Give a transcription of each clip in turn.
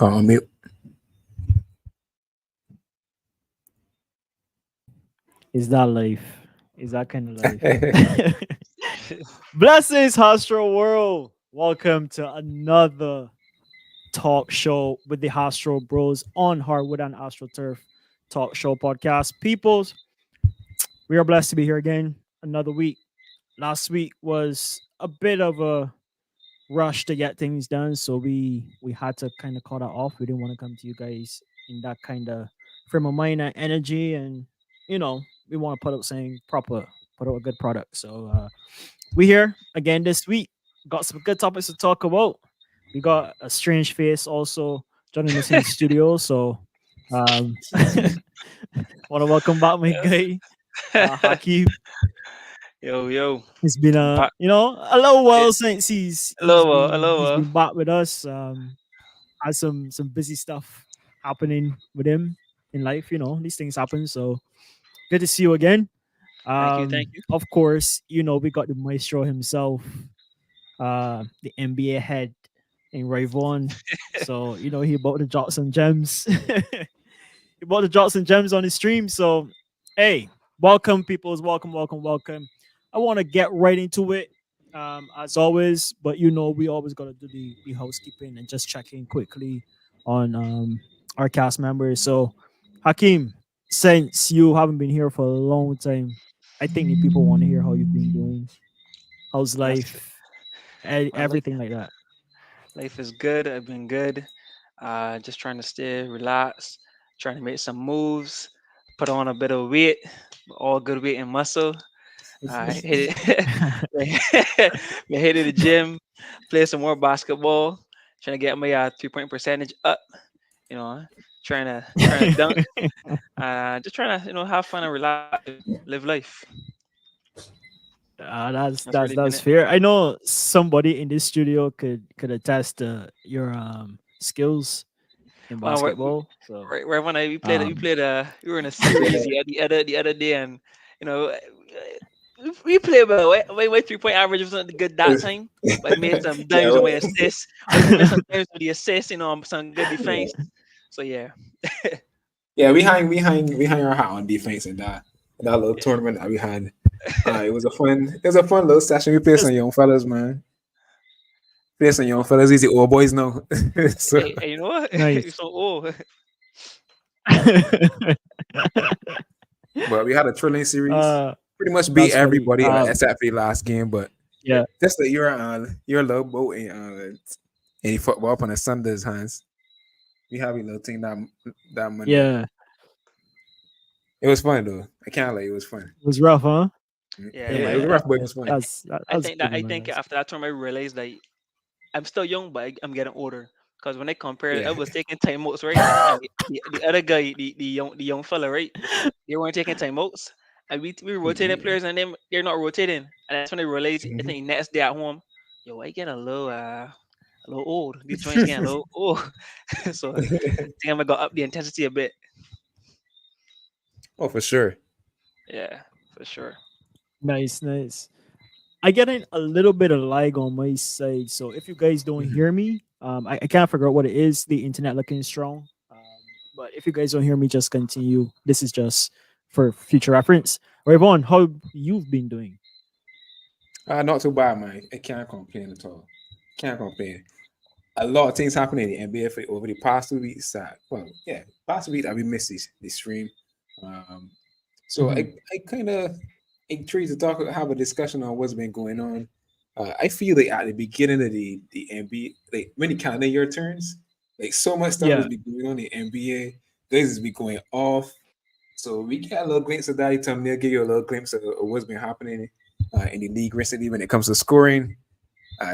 On mute. Is that life? Is that kind of life? Blessings, Hostro World. Welcome to another talk show with the Hostro Bros on Hardwood and Astro Turf Talk Show Podcast. Peoples, we are blessed to be here again. Another week. Last week was a bit of a rush to get things done, so we had to kind of cut that off. We didn't want to come to you guys in that kind of frame of mind and energy, and we want to put out put out a good product. So we here again this week. Got some good topics to talk about. We got a strange face also joining us in the studio. So want to welcome back my guy, Hakeem. Yo. It's been a little while since he's been back with us. Has some busy stuff happening with him in life. These things happen. So good to see you again. Thank you. Of course, we got the maestro himself, the NBA head in Ray Vaughan. So he bought the drops and gems. He bought the drops and gems on his stream. So hey, welcome, peoples. Welcome. I want to get right into it, as always. But we always got to do the housekeeping and just check in quickly on our cast members. So Hakeem, since you haven't been here for a long time, I think the people want to hear how you've been doing. How's life? Everything like that. Life is good. I've been good. Just trying to stay relaxed, trying to make some moves, put on a bit of weight, all good weight and muscle. Hit it. Hit the gym, play some more basketball, trying to get my 3-point percentage up. Trying to dunk. Just trying to have fun and relax, live life. That's fair. I know somebody in this studio could attest to your skills in basketball. Right when we were in a series the other day, and we played well. My 3-point average wasn't good that time, but I made some dimes with my assists. I made some dimes with the assists, some good defense. So yeah. Yeah, we hang our hat on defense in that little tournament that we had. It was a fun little session. We played some young fellas, man. These the old boys now. So, hey, you know what? Nice. You're so old. But we had a thrilling series. Pretty much beat everybody except for the last game. But yeah, just that your little boat in any football up on the Sundays hands. We have a little thing that Monday. Yeah. It was fun though. I can't lie, it was fun. It was rough, huh? Yeah, it was rough, but it was fun. I think after that time I realized that I'm still young, but I'm getting older. Because when I compared, I was taking timeouts, right? And the other guy, the young fella, right? They weren't taking timeouts, and we were rotating players, and they're not rotating. And that's when I realized. I think next day at home, yo, I get a little old. These joints getting a little old. So I think I'm gonna go up the intensity a bit. Oh, for sure. Yeah, for sure. Nice. I get a little bit of lag on my side, so if you guys don't hear me, I can't figure out what it is. The internet looking strong. But if you guys don't hear me, just continue. This is just for future reference. Rayvon, how you've been doing? Not too bad, man. I can't complain at all. Can't complain. A lot of things happening in the NBA over the past 2 weeks. Past week that we missed this stream. Um, so Mhm. I kind of intrigued to have a discussion on what's been going on. I feel like at the beginning of the NBA, like when the calendar year turns, like so much stuff has Yeah. been going on in NBA. Guys has been going off. So we get a little glimpse of that. Thumbnail give you a little glimpse of what's been happening in the league recently when it comes to scoring.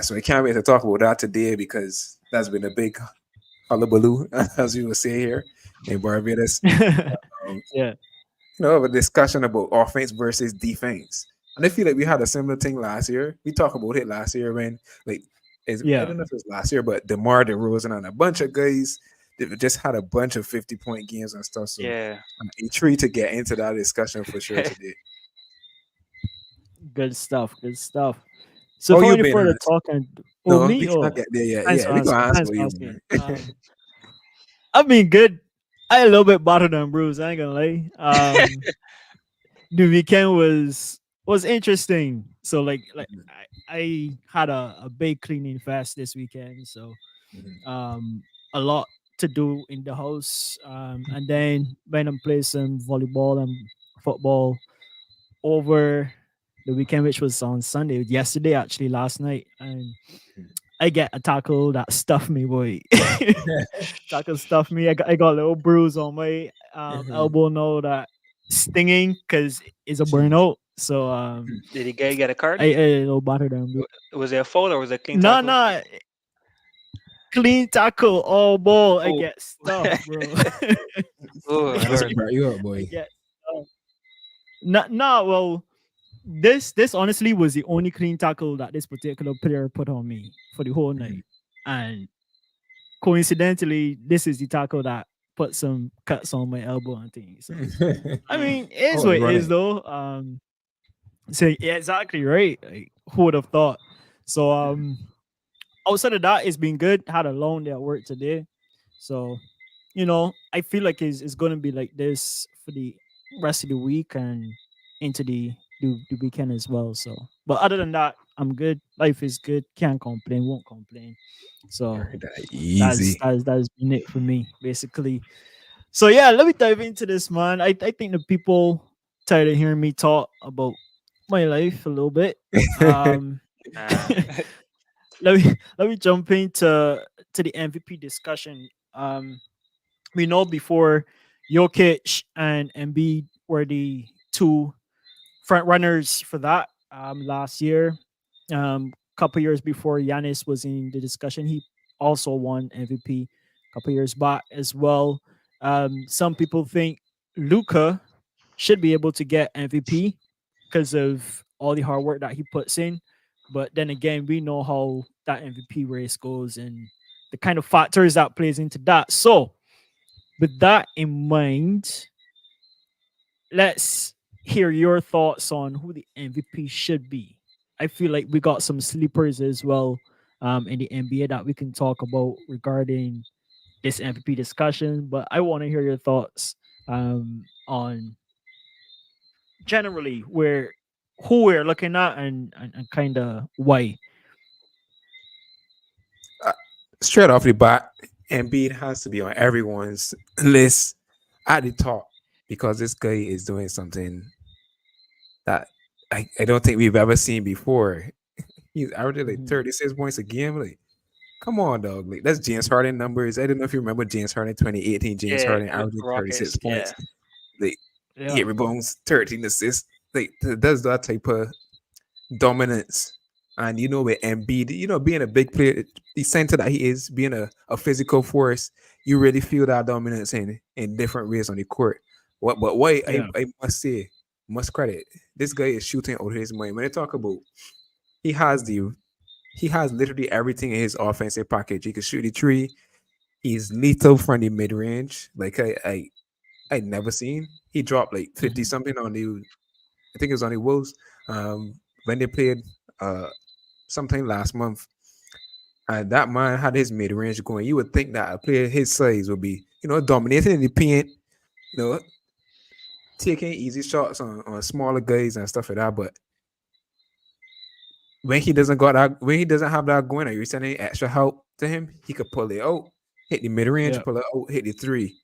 So I can't wait to talk about that today because that's been a big hullabaloo, as you will say here in Barbados. Um, Yeah. a discussion about offense versus defense. And I feel like we had a similar thing last year. We talked about it last year when, like, I Yeah. don't know if it was last year, but DeMar DeRozan and a bunch of guys that just had a bunch of 50-point games and stuff. So Yeah. I'm intrigued to get into that discussion for sure today. Good stuff. Good stuff. So How for you any been, further Hans? talking, oh No, me, we can't oh get there yet. thanks Yeah, for we gonna asking. ask Thanks for for you, asking. man. I've been good. I a little bit better than Bruce. I ain't gonna lie. The weekend was interesting. So I had a big cleaning fest this weekend. So Mhm. a lot to do in the house. And then went and played some volleyball and football over the weekend, which was on Sunday, yesterday actually, last night. And I get a tackle that stuffed me, boy. Tackle stuffed me. I got a little bruise on my Mhm. elbow now that stinging because it's a Jeez. burnout. So Did the guy get a card? I a little battered down, bro. Was it a foul or was it a clean No, tackle? no, clean tackle, all ball. I Oh, get stuffed, bro. oh Man, that's Lord. brought you up, I boy. get stuffed. No, well, this honestly was the only clean tackle that this particular player put on me for the whole Mhm. night, and coincidentally, this is the tackle that put some cuts on my elbow and things. So I Mm. mean, it is Oh, what it is, ironic. though. So yeah, exactly right. Like, who would have thought? So outside of that, it's been good. Had a long day at work today, so I feel like it's gonna be like this for the rest of the week and into the weekend as well. So, but other than that, I'm good. Life is good. Can't complain. Won't complain. So Alright, that that's easy. that's been it for me, basically. So yeah, let me dive into this, man. I think the people tired of hearing me talk about my life a little bit. Um, Nah. let me jump into the MVP discussion. We know before Jokic and Embiid were the two front runners for that last year. Couple years before Giannis was in the discussion, he also won MVP. Couple years back as well. Some people think Luka should be able to get MVP because of all the hard work that he puts in. But then again, we know how that MVP race goes and the kind of factors that plays into that. So, with that in mind, let's hear your thoughts on who the MVP should be. I feel like we got some sleepers as well in the NBA that we can talk about regarding this MVP discussion. But I want to hear your thoughts on generally who we're looking at and kind of why. Uh, Straight off the bat, Embiid has to be on everyone's list at the top because this guy is doing something that I don't think we've ever seen before. He's averaging like Mhm. 36 points a game. Like, come on, dog. Like, that's James Harden numbers. I don't know if you remember James Harden 2018. James Yeah, Harden with averaging 36 Rockets. points. Yeah. Like, Yeah. 8 rebounds, 13 assists. Like, does that type of dominance. And with Embiid, being a big player, the center that he is, being a physical force, you really feel that dominance in different ways on the court. What Yeah. I must say, must credit, this guy is shooting out of his mind. When I talk about he has the he has literally everything in his offensive package. He can shoot the three. He's lethal from the mid range. Like I never seen. He dropped like 50 Mhm. something on the I think it was on the Wolves when they played uh sometime last month. And that man had his mid range going. You would think that a player his size would be, dominating in the paint, you know, taking easy shots on smaller guys and stuff like that. But when he doesn't have that going, or you're sending extra help to him, he could pull it out, hit the mid range, Yeah. pull it out, hit the three.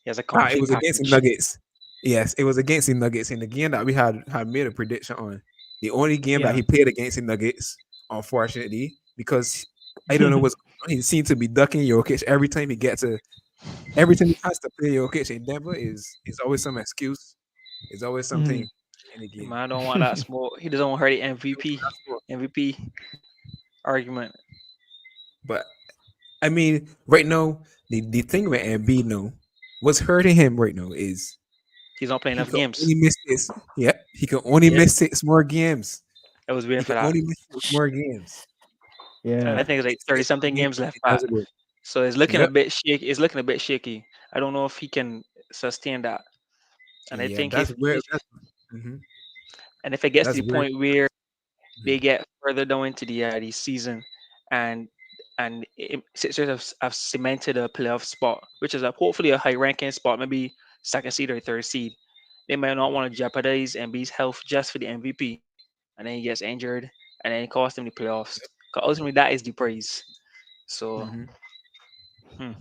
He has a It complete was against the package. Nuggets. Yes, it was against the Nuggets in the game that we had made a prediction on. The only game that Yeah. he played against the Nuggets, unfortunately, because I don't know what's going on. He seemed to be ducking Jokic every time he has to play Jokic in Denver is always some excuse. It's always Mhm. something in the The game. man don't want that smoke. He doesn't want to hurt the MVP argument. But I mean, right now, the thing with Embiid now, what's hurting him right now is He's not playing he enough could games. only miss this. Yep, he can only Yep, miss 6 more games. I was He waiting for can that. only miss 6 more games. And I Yeah. think it's like 30 It's something games left it back. doesn't work. So it's looking a Yep. bit shaky. It's looking a bit shaky. I don't know if he can sustain that. And I Yeah, think that's if where if mhm, and if it gets to that's the where. point where Mhm. they get further down into the season, and Sixers have cemented a playoff spot, which is hopefully a high ranking spot, maybe second seed or third seed. They might not want to jeopardize Embiid's health just for the MVP, and then he gets injured, and then it costs him the playoffs. 'Cause ultimately, that is the praise. So, Mhm. hmm,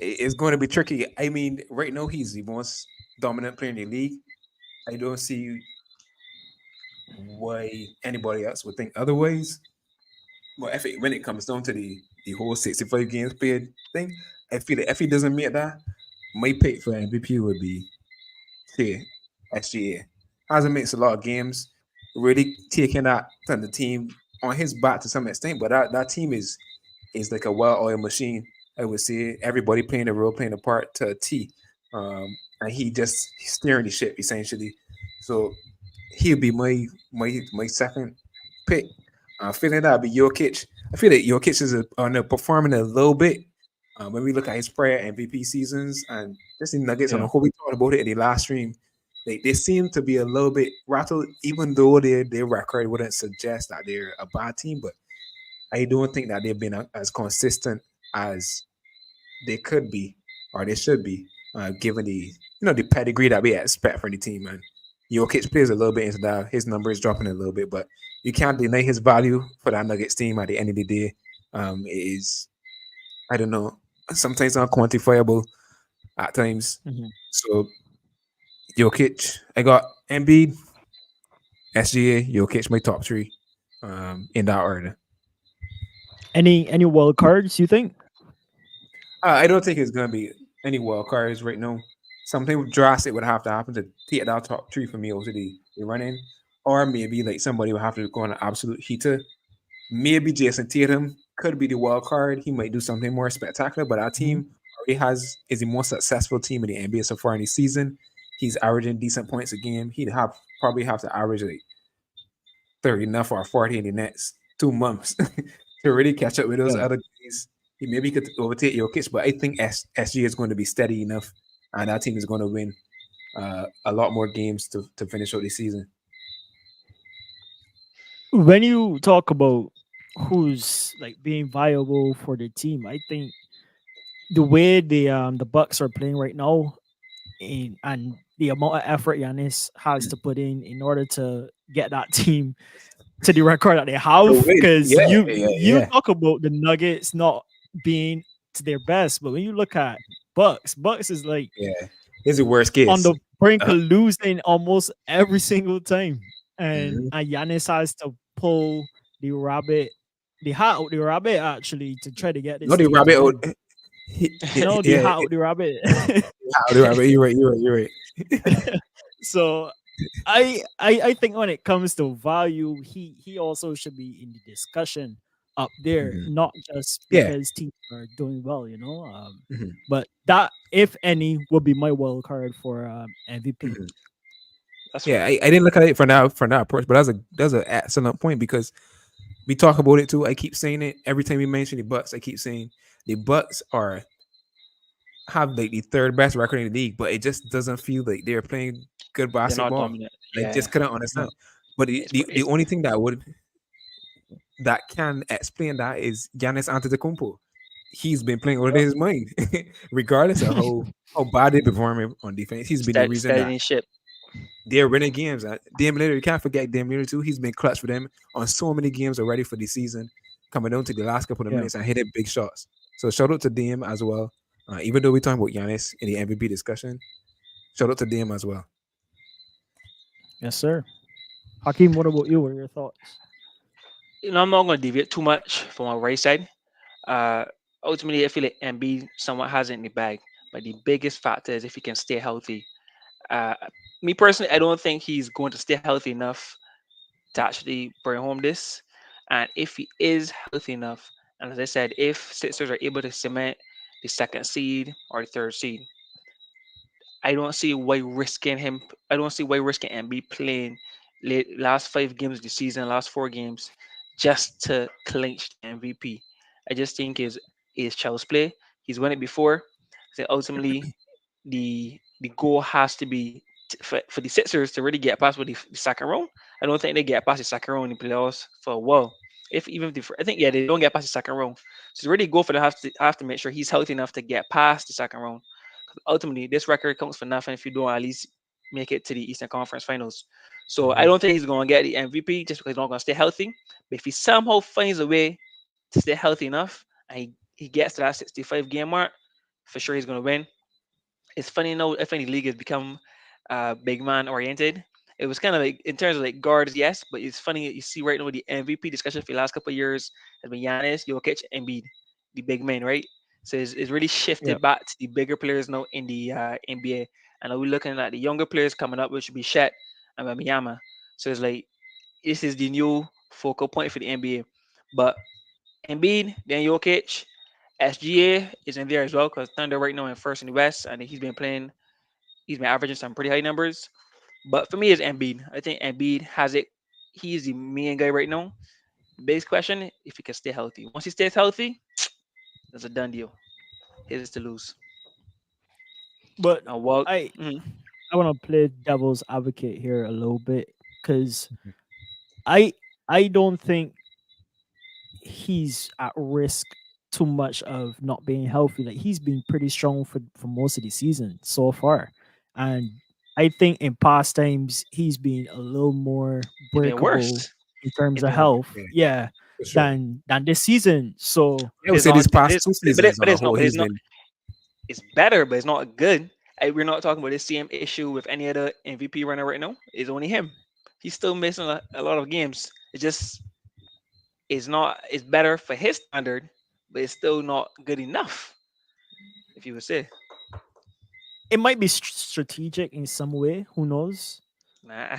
It's going to be tricky. I mean, right now he's the most dominant player in the league. I don't see why anybody else would think otherwise. But when it comes down to the whole 65 games played thing, I feel that if he doesn't make that, my pick for MVP would be say SGA. Hasn't missed a lot of games, really taking that from the team on his back to some extent. But that team is like a well-oiled machine. I would say everybody playing a role, playing a part to a T. And he just steering the ship essentially. So he'll be my second pick. Feeling that would be Jokic. I feel that Jokic is underperforming a little bit when we look at his prior MVP seasons and just the Nuggets on the Yeah. whole. We talked about it in the last stream. They seem to be a little bit rattled, even though their record wouldn't suggest that they're a bad team. But I don't think that they've been as consistent as they could be or they should be, given the pedigree that we expect from the team. And Jokic plays a little bit into that. His number is dropping a little bit, but you can't deny his value for that Nuggets team at the end of the day. It is, I don't know, sometimes unquantifiable at times. Mhm. So Jokic, I got Embiid, SGA, Jokic, my top three, in that order. Any wild cards you think? I don't think it's gonna be any wild cards right now. Something drastic would have to happen to take that top three for me over the running, or maybe like somebody would have to go on an absolute heater. Maybe Jason Tatum could be the wild card. He might do something more spectacular, but our Mhm. team already is the most successful team in the NBA so far in the season. He's averaging decent points a game. He'd probably have to average like 30 enough or 40 in the next 2 months to really catch up with those Yeah. other guys. He maybe could overtake Jokic, but I think SG is going to be steady enough, and that team is going to win a lot more games to finish out the season. When you talk about who's like being viable for the team, I think the way the Bucks are playing right now, and the amount of effort Giannis has to put in order to get that team to the record that they To have, win, because yeah, you yeah, talk about the Nuggets not being to their best, but when you look at Bucks is like yeah. It's the worst on case. the brink Uh, of losing almost every single time, and mhm. Giannis has to pull the rabbit, the hat out the rabbit actually to try to get No, this the team to rabbit. win. No, the Yeah, hat out the rabbit. the rabbit. You're right. You're right. You're right. So I think when it comes to value, he also should be in the discussion up there, Mhm. not just Yeah. because teams are doing well, Mhm. but that, if any, would be my wild card for MVP. Mhm. that's Yeah, fair. I didn't look at it from that approach, but that's an excellent point because we talk about it too. I keep saying it every time we mention the Bucks. I keep saying the Bucks have like the third best record in the league, but it just doesn't feel like they're playing good They're not basketball. dominant. I Yeah, just couldn't understand. But the only thing that would that can explain that is Giannis Antetokounmpo. He's been playing under Yep. his mind, regardless of how bad they perform on defense. He's been the reason that Steadying ship. they're winning games. Dame Lillard, you can't forget Dame Lillard too. He's been clutch for them on so many games already for the season, coming down to the last couple of Yeah. minutes and hitting big shots. So shout out to Dame as well. Even though we're talking about Giannis in the MVP discussion, shout out to Dame as well. Yes, sir. Hakeem, what about you? What are your thoughts? I'm not going to deviate too much from my right side. Uh, Ultimately, I feel like Embiid somewhat has it in the bag, but the biggest factor is if he can stay healthy. Uh, Me personally, I don't think he's going to stay healthy enough to actually bring home this. And if he is healthy enough, and as I said, if Sixers are able to cement the second seed or the third seed, I don't see why risking him. I don't see why risking Embiid playing last 5 games of the season, last 4 games, just to clinch the MVP. I just think is child's play. He's won it before. So ultimately, the goal has to be for the Sixers to really get past with the second round. I don't think they get past the second round in the playoffs for a while. If even if I think, yeah, they don't get past the second round. So to really go for them, have to make sure he's healthy enough to get past the second round. Ultimately, this record counts for nothing if you don't at least make it to the Eastern Conference Finals. So I Mhm. don't think he's going to get the MVP just because he's not going to stay healthy. But if he somehow finds a way to stay healthy enough and he gets to that 65 game mark, for sure he's going to win. It's funny now if any league has become big man oriented. It was kind of like in terms of like guards, yes, but it's funny you see right now the MVP discussion for the last couple of years has been Giannis, Jokic, Embiid, the big men, right? So it's really Yeah. shifted back to the bigger players now in the NBA, and now we're looking at the younger players coming up, which would be Shet and Wembanyama. So it's like this is the new focal point for the NBA. But Embiid, then Jokic, SGA is in there as well because Thunder right now in first in the West, and he's been playing. He's been averaging some pretty high numbers. But for me, it's Embiid. I think Embiid has it. He's the main guy right now. Biggest question: if he can stay healthy. Once he stays healthy, that's a done deal. His to lose. But Now, Walt. I Mhm. I want to play devil's advocate here a little bit because I I don't think he's at risk too much of not being healthy. Like he's been pretty strong for most of the season so far, and I think in past times he's been a little more It's been breakable worse. in terms It's of been health. Yeah, Yeah, for sure. than this season. So I but would it's say not these but past it's two but, it, seasons but on a it's whole, not but it's he's not been it's better, but it's not good. We're not talking about the same issue with any other MVP runner right now. It's only him. He's still missing a lot of games. It just is not. It's better for his standard, but it's still not good enough. If you would say, it might be strategic in some way. Who knows? nah,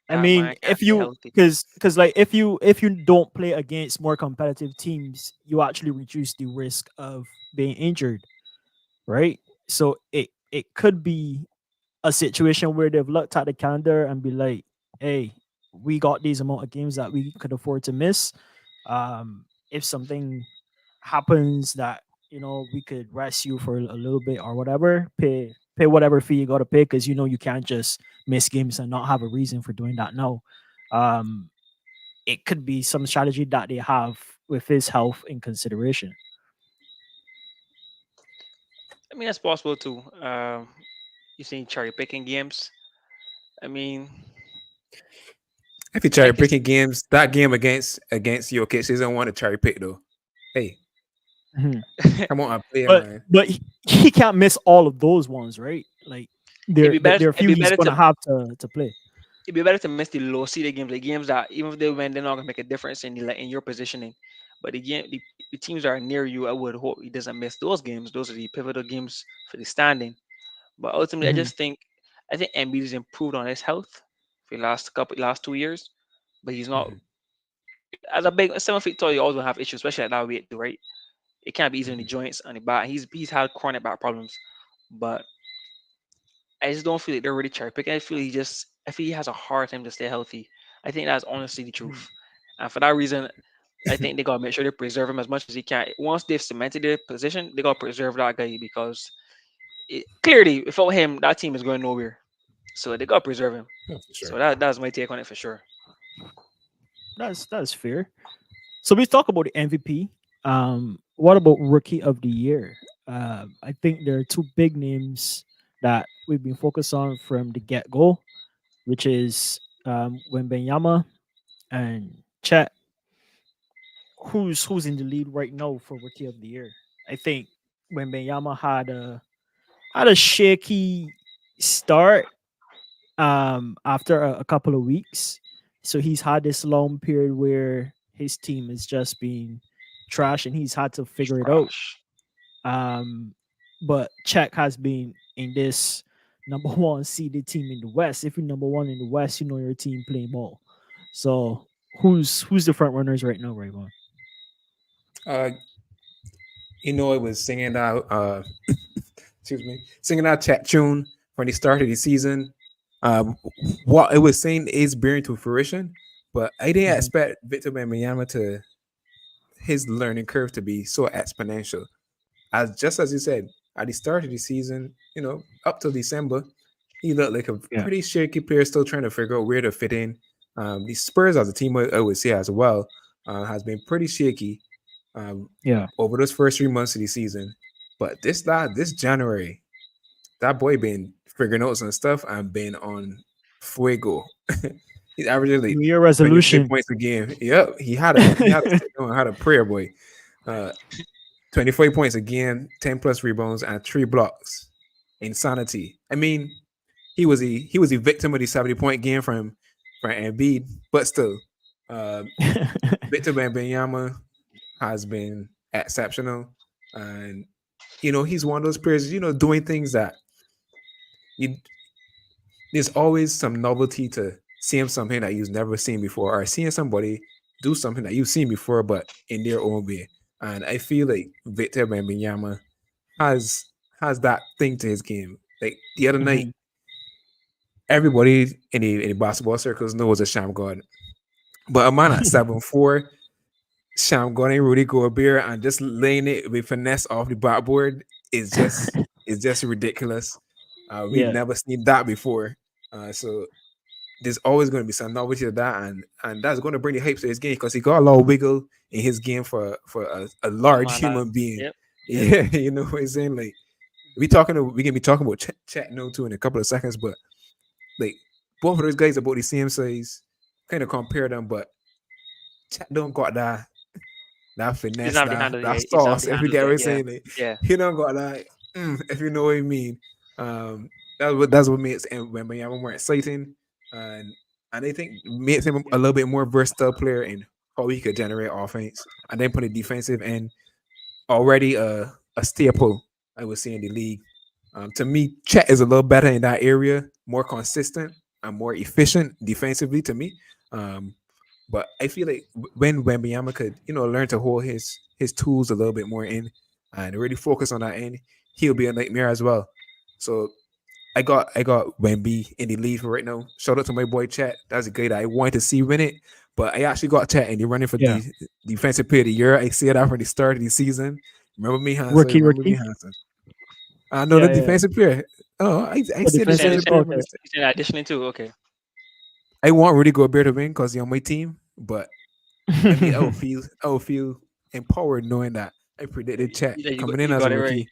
I that mean, man can't if stay you healthy. because like if you don't play against more competitive teams, you actually reduce the risk of being injured, right? So it could be a situation where they've looked at the calendar and be like, "Hey, we got these amount of games that we could afford to miss. If something happens that we could rest you for a little bit or whatever, pay whatever fee you got to pay because you can't just miss games and not have a reason for doing that now. Um, it could be some strategy that they have with his health in consideration. I mean, that's possible too. You seen cherry picking games. I mean, if you I cherry can. picking games, that game against Jokic isn't one to cherry pick though. Hey, Mhm. come on, player But man. he can't miss all of those ones, right? Like it'd there be there, better. there are a It'd few be he's better to. gonna have to play. It'd be better to miss the low seeded games, like games that even if they win, they're not gonna make a difference in in your positioning. But the teams that are near you, I would hope he doesn't miss those games. Those are the pivotal games for the standing. But ultimately, Mhm. I think Embiid has improved on his health for the last 2 years. But he's not Mhm, as a big 7 feet tall. You always gonna have issues, especially at that weight, too, right? It can't be easy on the mhm. joints on the back. He's had chronic back problems, but I just don't feel like they're really cherry picking. I feel he has a hard time to stay healthy. I think that's honestly the truth, and for that reason, I think they gotta make sure they preserve him as much as he can. Once they've cemented their position, they gotta preserve that guy because clearly, without him, that team is going nowhere. So they gotta preserve him. Oh, for So sure. that's my take on it for sure. That's fair. So we talk about the MVP. What about Rookie of the Year? I think there are two big names that we've been focused on from the get go, which is Wembenyama and Chet. Who's in the lead right now for Rookie of the Year? I think Wembenyama had a shaky start after a couple of weeks. So he's had this long period where his team is just being trash and he's had to figure it out. Trash. Um, but Czech has been in this number one seeded team in the West. If you're number one in the West, you know your team playing ball. So who's the front runners right now, Raymond? Uh, it was singing that excuse me, singing that chat tune when the start of the season. Um, what it was saying is bearing to fruition, but I didn't Mhm. expect Victor Wembanyama to his learning curve to be so exponential. As just as you said, at the start of the season, up till December, he looked like a Yeah, pretty shaky player, still trying to figure out where to fit in. The Spurs as a team, I would say as well, has been pretty shaky um, yeah. over those first 3 months of the season. But this January, that boy been figuring out some stuff and been on fuego. He's averaging like New Year 25 resolution. points a game. Yep, he had a sit down and had a prayer boy. Uh, 24 points a game, 10 plus rebounds, and 3 blocks. Insanity. I mean, he was a victim of the 70-point game from Embiid, but still, uh, Victor Wembanyama has been exceptional, and he's one of those players, doing things that you there's always some novelty to seeing something that you've never seen before, or seeing somebody do something that you've seen before, but in their own way. And I feel like Victor Wembanyama has has that thing to his game. Like the other night, Mhm. everybody in the basketball circles knows a sham god, but a man at 7'4", sham god and Rudy Gobert and just laying it with finesse off the backboard is just ridiculous. We've Yeah. never seen that before. So there's always going to be some novelty to that, and that's going to bring the hype to his game because he got a lot of wiggle in his game for a A large man that. human being. Yep. Yep. Yeah, you know what I'm saying? Like we can be talking about chat no too in a couple of seconds, but like both of those guys about the same size, kind of compare them, but chat don't got that He's finesse, not the that handle that yet. He's not sauce. the If you handle get what yet. I'm Yeah. saying, like Yeah. he don't got that. If you know what I mean, um, that's what makes Wembanyama more exciting, and and I think makes him a little bit more versatile player in how he could generate offense, and then put a defensive end already a staple I would say in the league. To me, Chet is a little better in that area, more consistent and more efficient defensively to me. Um, but I feel like when Wembanyama could, learn to hold his tools a little bit more in and really focus on that end, he'll be a nightmare as well. So I got Wemby in the lead for right now. Shout out to my boy Chet. That's a guy that I wanted to see win it. But I actually got Chet in the running for Yeah. the defensive player of the year. I see that from the start of the season. Remember me, Hanson? Remember me, Rookie. Hanson? I know the Yeah, yeah. defensive player. Oh, I Oh, see a You saying defensive. defensive player from Okay. the start. you saying additionally too? Okay. I want Rudy Gobert to win because he's on my team. But I mean, I will feel empowered knowing that I predicted Chet coming in You as a got it right. rookie.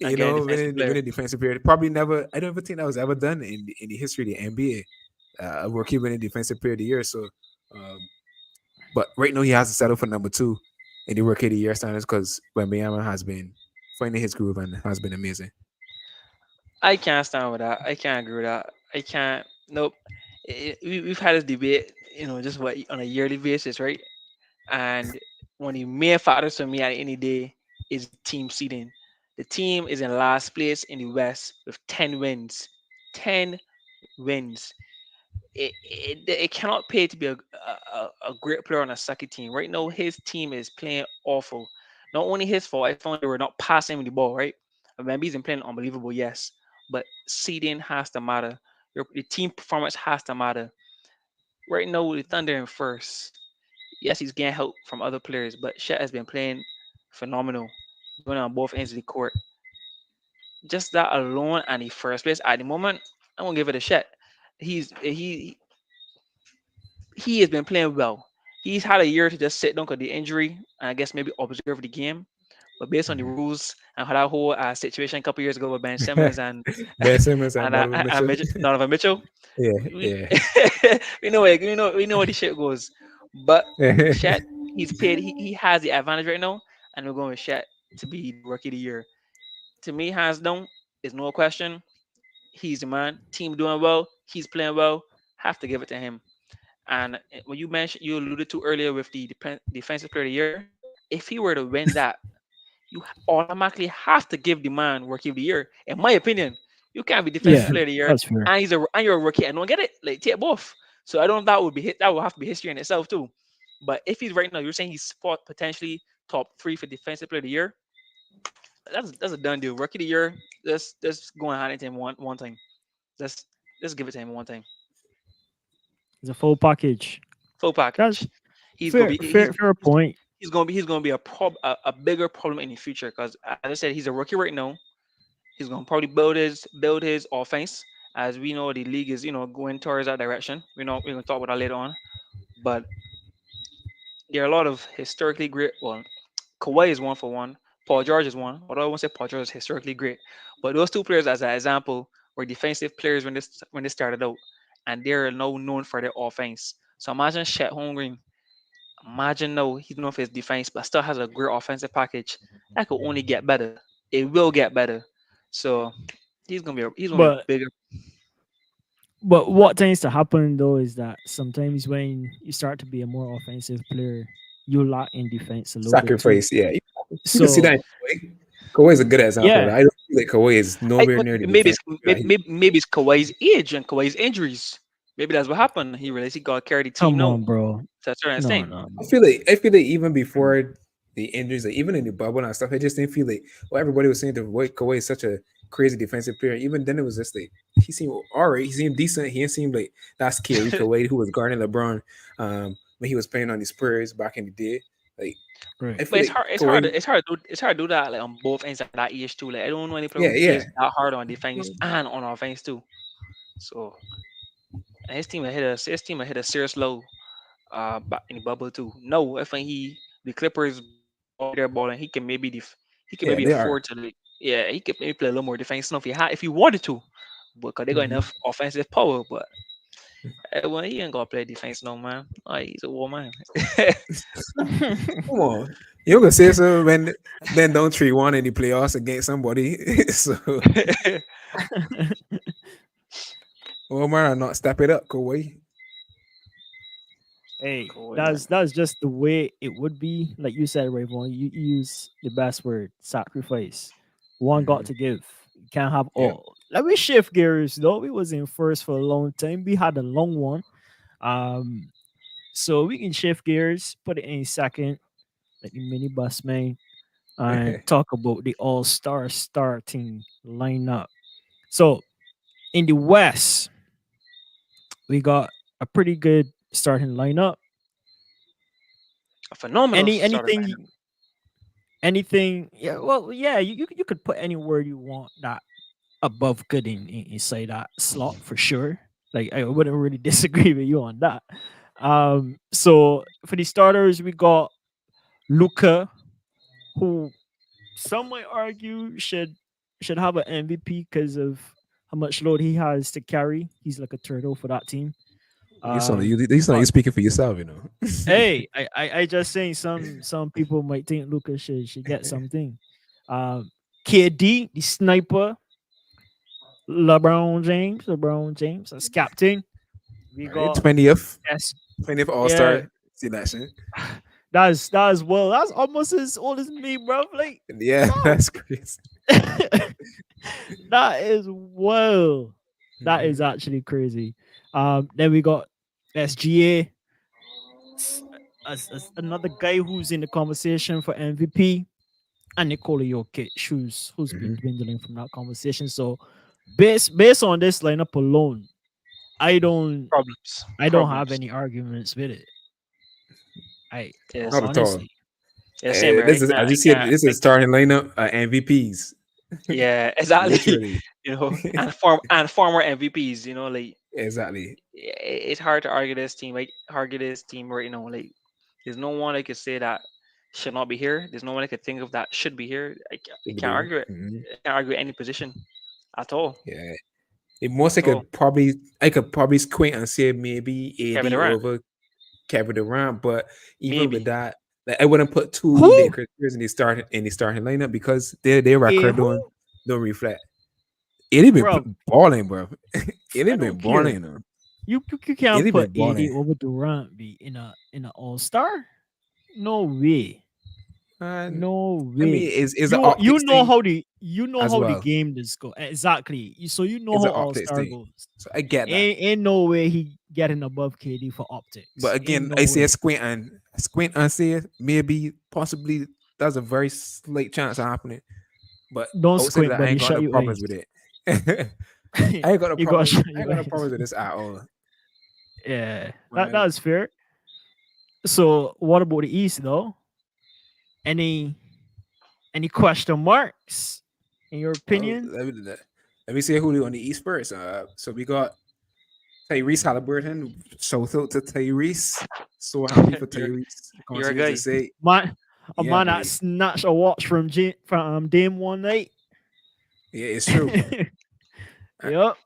And get a defensive Winning player. defensive player. Probably never. I don't even think that was ever done in the history of the NBA. A rookie winning defensive player of the year. So, um, but right now he has to settle for number two in the rookie of the year standards because Wembanyama has been finding his groove and has been amazing. I can't stand with that. I can't agree with that. I can't. Nope. We've had this debate, just what on a yearly basis, right? And one of the main factors for me at any day is team seeding. The team is in last place in the West with 10 wins. 10 wins. It cannot pay to be a great player on a sucky team. Right now, his team is playing awful. Not only his fault, I found they were not passing him the ball, right? Maybe he's been playing unbelievable, yes. But seeding has to matter. The team performance has to matter. Right now, with the Thunder in first, yes, he's getting help from other players, but Shet has been playing phenomenal. He's winning on both ends of the court. Just that alone and the first place at the moment, I'm gonna give it a Shet. He has been playing well. he's had a year to just sit down because the injury, and I guess maybe observe the game. But based on the Mhm. rules and how that whole situation a couple years ago with Ben Simmons and Ben Simmons and Donovan and Mitchell. Donovan Mitchell, Yeah, we, yeah. we know where the shit goes. But Shet, he's paid. He has the advantage right now, and we're going with Shet to be the rookie of the year. To me, hands down, is no question. He's the man. Team doing well. He's playing well. Have to give it to him. And when you mentioned, you alluded to earlier with the defensive player of the year, if he were to win that, you automatically have to give the man rookie of the year. In my opinion, you can't be defensive Yeah, player of the year that's fair. and you're a rookie and don't get it. Like take both. So I don't know if that would be that would have to be history in itself too. But if he's right now, you're saying he's spot potentially top three for defensive player of the year. That's a done deal. Rookie of the year. Let's go and hand it to him one time. Let's let's give it to him one time. It's a full package. Full That's package. He's gonna fair, be fair point. he's gonna be a bigger problem in the future because as I said, he's a rookie right now. He's gonna probably build his offense. As we know, the league is going towards that direction. We know we're gonna talk about that later on. But there are a lot of historically great. Well, Kawhi is one for one. Paul George is one. Although I won't say Paul George is historically great, but those two players, as an example, were defensive players when they started out, and they're now known for their offense. So imagine Chet Holmgren. Imagine no, he's known for his defense, but still has a great offensive package. That could only get better. It will get better. So he's gonna be a But bigger. what tends to happen though is that sometimes when you start to be a more offensive player, you lack in defense a little bit too. Sacrifice. Yeah, you can see So that in Kawhi. Kawhi is a good example of yeah, that. I don't feel like Kawhi is I, nowhere but near the maybe defense. it's maybe it's Kawhi's age and Kawhi's injuries. Maybe that's what happened. He realized he got to carry the team come now on, bro. to a certain No, extent. no, I no. feel like even before the injuries, like even in the bubble and stuff, I just didn't feel like everybody was saying that Kawhi is such a crazy defensive player. Even then, it was just like he seemed all right. He seemed decent. He didn't seem like that scary Kawhi who was guarding LeBron when he was playing on the Spurs back in the day. Like Right. I But feel like Kawhi, it's hard to do that like on both ends at that age too. Like I don't know any player yeah, who yeah, plays that hard on defense and on offense too. So and his team had hit a serious low in the bubble too. No, I think the Clippers all their ball and he can yeah, maybe they are. afford to yeah, he could maybe play a little more defense now if he wanted to. Because they got Mhm. enough offensive power, but well, he ain't gonna play defense no man. Like, he's a war man. Come on, you gonna say so when then don't 3-1 in the playoffs against somebody. So Omar not step it up, Kawhi. Hey, Cool, man. that's just the way it would be. Like you said, Rayvon, you use the best word, sacrifice. One got Mhm. to give. You can't have Yeah, all. Let me shift gears though. We was in first for a long time. We had a long one. Um, so we can shift gears, put it in second, like the minibus man, and talk about the all-star starting lineup. So in the West, we got a pretty good starting lineup. A phenomenal Any starter lineup. anything yeah, well, yeah, you could put any word you want that above good inside that slot for sure. Like I wouldn't really disagree with you on that. So for the starters, we got Luka, who some might argue should have an MVP because of how much load he has to carry. He's like a turtle for that team. you We sound like got you speaking for yourself, you know. hey, I just saying some people might think Luka should get something. Um, KD, the sniper, LeBron James as captain. We All right, got 20th All yeah, Star selection. that's well, that's almost as old as me, bro. Like, Yeah, no, that's crazy. that is well, that Mhm. is actually crazy. Then we got SGA, as another guy who's in the conversation for MVP, and Nikola Jokic, who's been Mhm. dwindling from that conversation. So based on this lineup alone, I don't Problems. I don't have Problems. any arguments with it. I Yeah, Not at all. honestly, yeah, same here. This is as you see, this is starting lineup MVPs, Yeah, exactly. literally. And former MVPs, like Exactly. it's hard to argue this team, right? Argue this team right now, like There's no one I could say that should not be here. There's no one I could think of that should be here. I Over can't there. argue it. I can't argue any position at all. Yeah. The most At all. I could probably squint and say maybe Kevin AD Durant, over Kevin Durant, but even with maybe. that, like I wouldn't put two Who? Lakers players in the starting lineup because their Eh, record who? don't reflect. It been Bro, balling, bro. It I ain't been don't care. balling, you know. You It can't ain't put been AD balling. over Durant be in a All Star. No way. And No I mean, way. it's an You optics know thing how as the well. game does go exactly. So you know It's how an All optics Star thing. goes. So I get that. Ain't no way he getting above KD for But optics. Ain't again, no I say way. squint and say maybe possibly there's a very slight chance of happening. But Don't outside of squint, that, I buddy. ain't got Shut no your problems eyes. with it. I ain't got no You gotta problems. shut I ain't your got no eyes. problems with this at all. Yeah, Man, that's fair. So what about the East though? Any any question marks in your well, opinion? let me say who on the East first. So we got Tyrese Halliburton. Shout out to Tyrese. So happy for you're Tyrese. you're a Continue to guy. say, A yeah, man that boy. snatched a watch from Dame one night. Yeah, it's true. Uh, Yep.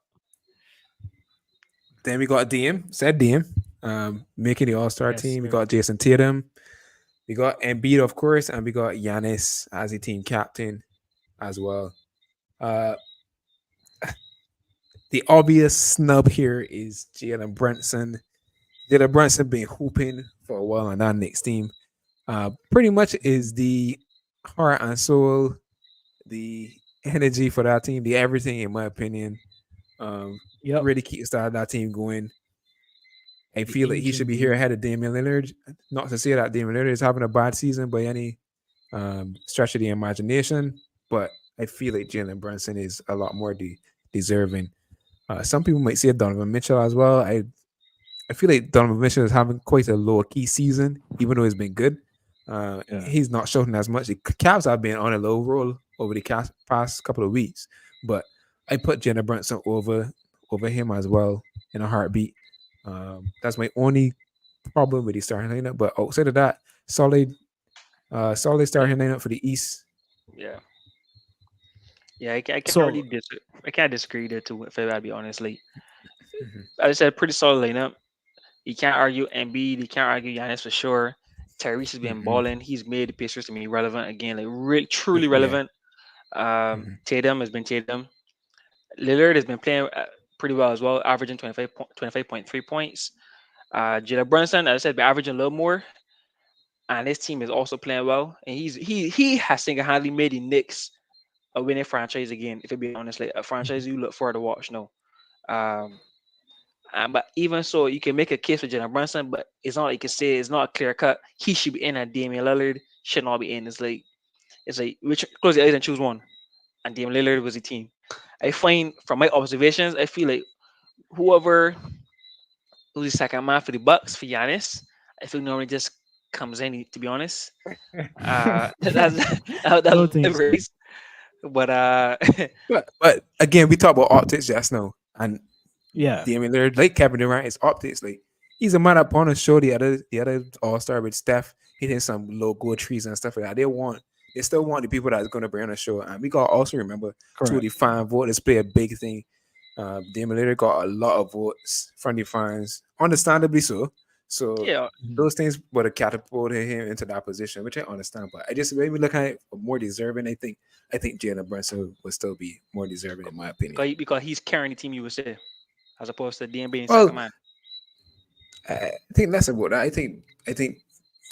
Then we got DM, making the All Star Yes, team. We sir. got Jason Tatum. We got Embiid, of course, and we got Giannis as the team captain as well. Uh, the obvious snub here is Jalen Brunson. Jalen Brunson been hooping for a while on that Knicks team. Pretty much is the heart and soul, the energy for that team, the everything, in my opinion. Yep. Really keeps that team going. I The feel that he should engine be here room. ahead of Damian Lillard. Not to say that Damian Lillard is having a bad season by any stretch of the imagination, but I feel like Jalen Brunson is a lot more deserving. Some people might say Donovan Mitchell as well. I feel like Donovan Mitchell is having quite a low key season, even though he's been good. Yeah. He's not showing as much. The Cavs have been on a low roll over the past couple of weeks, but I put Jalen Brunson over him as well in a heartbeat. That's my only problem with the starting lineup. But outside of that, solid Yeah, starting lineup for the East. yeah, yeah. I can't really So I can't disagree there too. If I gotta be honest, like Mhm, as I said, pretty solid lineup. You can't argue Embiid. You can't argue Giannis for sure. Tyrese has been mhm. balling. He's made the Pacers to be relevant again, like really truly Yeah. relevant. Mhm, Tatum has been Tatum. Lillard has been playing pretty well as well, averaging 25.3 points. Jalen Brunson, as I said, been averaging a little more, and his team is also playing well. And he has single handedly made the Knicks a winning franchise again. If you be honest, like a franchise you look forward to watch now. Um, but even so, you can make a case for Jalen Brunson, but it's not like you can say it's not a clear cut. He should be in, and Damian Lillard should not be in. It's like which close your eyes and choose one. And Damian Lillard was the team. I find from my observations, I feel like whoever who's the second man for the Bucks for Giannis, I feel normally just comes in. To be honest, that's don't my think so. race. But but again, we talk about optics just now, and Yeah. Damian Lillard, like Kevin Durant, is optics. Like he's a man up on a show. The other All Star with Steph hitting some logo trees and stuff like that. They still want the people that's going to bring on the show. And we got to also remember two of Correct. the fan voters play a big thing. Damian Lillard got a lot of votes from the fans, understandably so. So yeah, Mhm. those things would have catapulted him into that position, which I understand. But I just maybe look at it for more deserving. I think Jalen Brunson would still be more deserving in my opinion. because he's carrying the team USA as opposed to DM being second Well, man. I think less about that. I think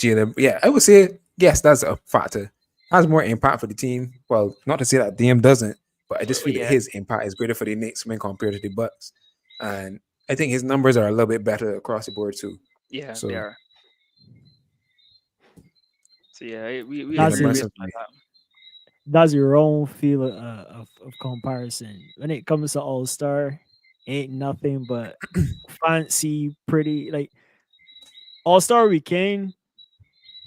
Jalen. Yeah, I would say yes. That's a factor. Has more impact for the team. Well, not to say that DM doesn't, but I just Well, feel that yeah, his impact is greater for the Knicks when compared to the Bucks, and I think his numbers are a little bit better across the board too. yeah, they So are. So yeah, we That's Jalen agree your based Brunson for on me. that. that's your own feel of comparison. When it comes to All Star, ain't nothing but fancy, pretty. Like All Star Weekend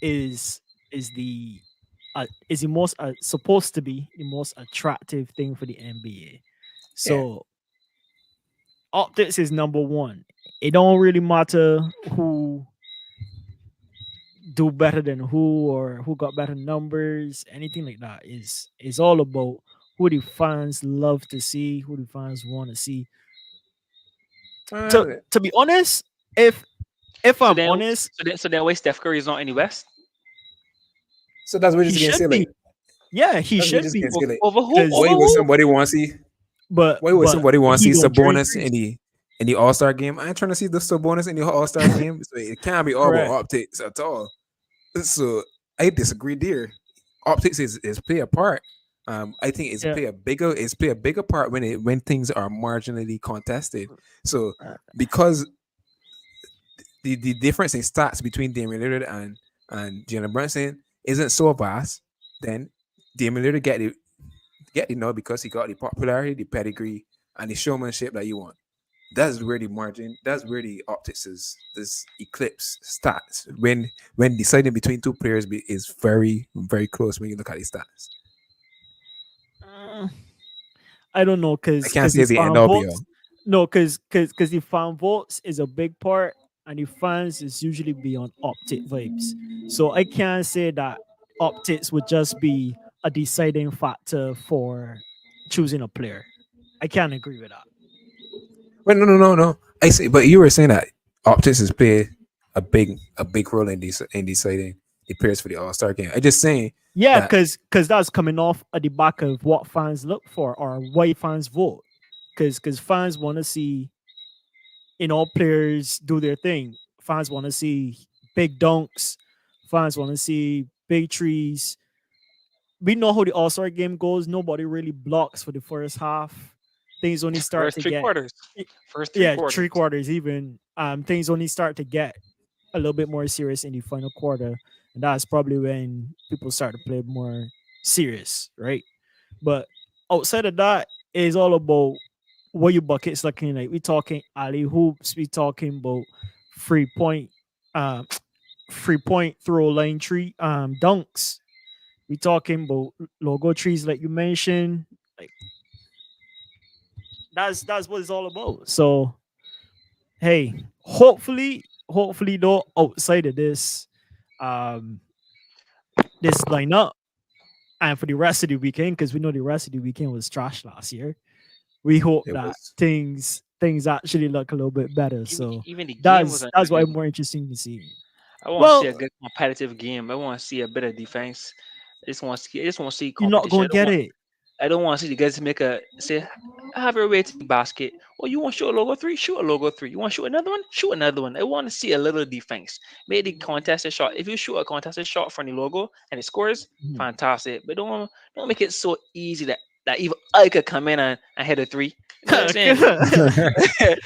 is is the is the most supposed to be the most attractive thing for the NBA. Yeah, So optics is number one. It don't really matter who do better than who or who got better numbers, anything like that. Is all about who the fans love to see, who the fans want to see. To Uh, to be honest, if So I'm then, honest, so then, why Steph Curry is not in the West so that's what he you're just gonna should say. be. Like Yeah, he that's what you're should just gonna be. say. Like over who? Because Over why would who? somebody want to see? but Why would but somebody want to he see don't trade Sabonis trees. in the All Star game? I ain't trying to see the Sabonis in the All Star game. So it can't be all about Correct. optics at all. So I disagree there. Optics is play a part. I think Yeah. it's play a bigger part when things are marginally contested. So Uh, because the difference in stats between Damian Lillard and Jalen Brunson isn't so vast, then Damian Lillard get the nod because he got the popularity, the pedigree, and the showmanship that you want. That's where the margin. That's where the optics is. This eclipse stats when deciding between two players is very close when you look at the stats. uh, I don't know I because can't say the it's the end fan all be votes. all. No, because the fan votes is a big part, and the fans is usually beyond optic vibes. So I can't say that optics would just be a deciding factor for choosing a player. I can't agree with that. Wait, no. I say, but you were saying that optics has played a big role in deciding the players for the All Star game. I just saying Yeah, that. because that's coming off at the back of what fans look for or why fans vote. Because fans want to see players do their thing. Fans want to see big dunks. Fans want to see big trees. We know how the All Star game goes. Nobody really blocks for the first half. Things only start First to three get quarters. First three yeah, quarters. 3 quarters even. Things only start to get a little bit more serious in the final quarter, and that's probably when people start to play more serious, right? But outside of that, it's all about what your buckets looking like. We talking alley hoops. We talking about free point, um, free point throw line tree, dunks. We talking about logo trees like you mentioned. Like that's what it's all about. So hey, hopefully though, outside of um, this lineup and for the rest of the weekend, because we know the rest of the weekend was trash last year. We hope It that was. things actually look a little bit better. So Even the game that's wasn't what good. I'm more interesting to see. I want to see a Well, good competitive game. I want to see a bit of defense. I just want to see you're not competition. gonna get it. I don't want to see the guys make a say have your way to the basket. Oh, you want to shoot a logo three? Shoot a logo three. You want to shoot another one? Shoot another one. I want to see a little defense. Make the contested shot. If you shoot a contested shot from the logo and it scores, Mhm. fantastic. But don't make it so easy that even I could come in and hit a three. You know what I'm saying?